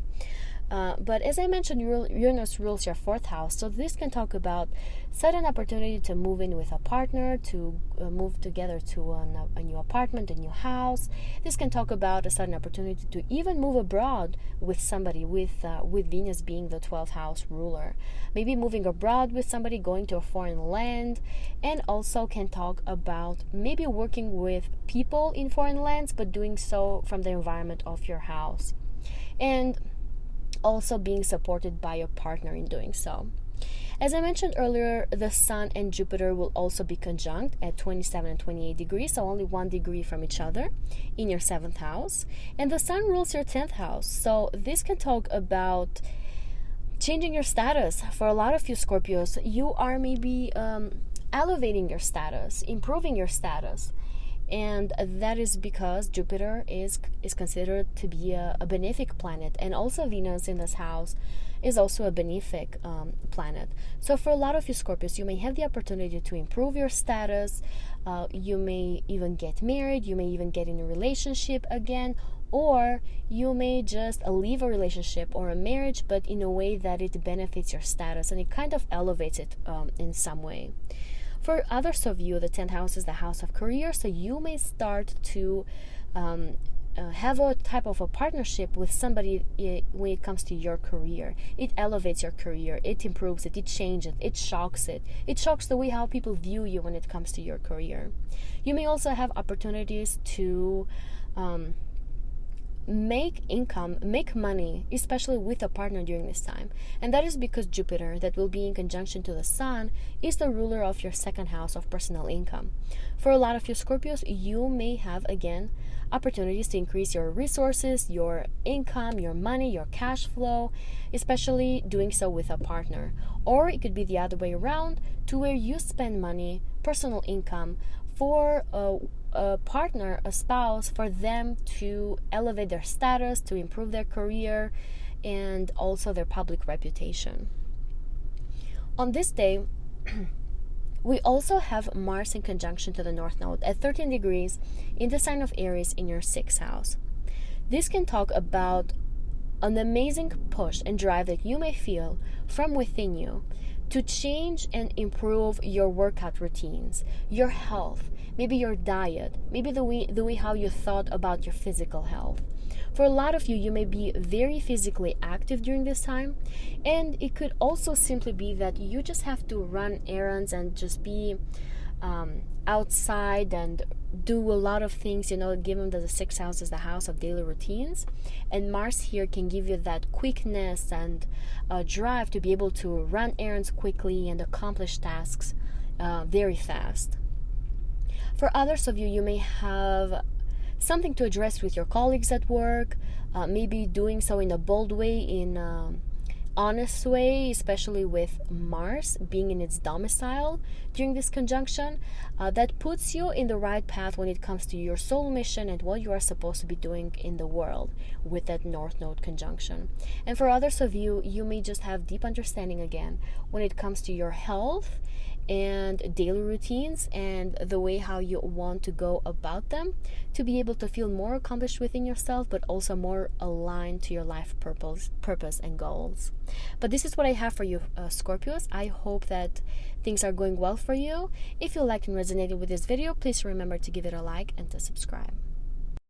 But as I mentioned, Uranus rules your 4th house, so this can talk about sudden opportunity to move in with a partner, to move together to a new apartment, a new house. This can talk about a sudden opportunity to even move abroad with somebody, with Venus being the 12th house ruler. Maybe moving abroad with somebody, going to a foreign land, and also can talk about maybe working with people in foreign lands, but doing so from the environment of your house. And also being supported by your partner in doing so. As I mentioned earlier, the Sun and Jupiter will also be conjunct at 27 and 28 degrees, so only 1 degree from each other in your 7th house. And the Sun rules your 10th house, so this can talk about changing your status. For a lot of you Scorpios, you are maybe elevating your status, improving your status. And that is because Jupiter is considered to be a benefic planet, and also Venus in this house is also a benefic planet. So for a lot of you Scorpios, you may have the opportunity to improve your status. You may even get married. You may even get in a relationship again, or you may just leave a relationship or a marriage, but in a way that it benefits your status and it kind of elevates it in some way. For others of you, the 10th house is the house of career, so you may start to have a type of a partnership with somebody when it comes to your career. It elevates your career, it improves it, it changes it, it shocks it. It shocks the way how people view you when it comes to your career. You may also have opportunities to make income, make money, especially with a partner during this time. And that is because Jupiter, that will be in conjunction to the Sun, is the ruler of your 2nd house of personal income. For a lot of you Scorpios, you may have, again, opportunities to increase your resources, your income, your money, your cash flow, especially doing so with a partner. Or it could be the other way around, to where you spend money, personal income, for a partner, a spouse, for them to elevate their status, to improve their career, and also their public reputation. On this day, we also have Mars in conjunction to the North Node at 13 degrees in the sign of Aries in your 6th house. This can talk about an amazing push and drive that you may feel from within you to change and improve your workout routines, your health, maybe your diet, maybe the way how you thought about your physical health. For a lot of you, you may be very physically active during this time, and it could also simply be that you just have to run errands and just be outside and do a lot of things, given that the 6th house is the house of daily routines, and Mars here can give you that quickness and drive to be able to run errands quickly and accomplish tasks very fast. For others of you, you may have something to address with your colleagues at work, maybe doing so in a bold way, in an honest way, especially with Mars being in its domicile during this conjunction. That puts you in the right path when it comes to your soul mission and what you are supposed to be doing in the world with that North Node conjunction. And for others of you, you may just have deep understanding again when it comes to your health and daily routines and the way how you want to go about them, to be able to feel more accomplished within yourself, but also more aligned to your life purpose and goals. But this is what I have for you, Scorpios. I hope that things are going well for you. If you liked and resonated with this video, please remember to give it a like and to subscribe.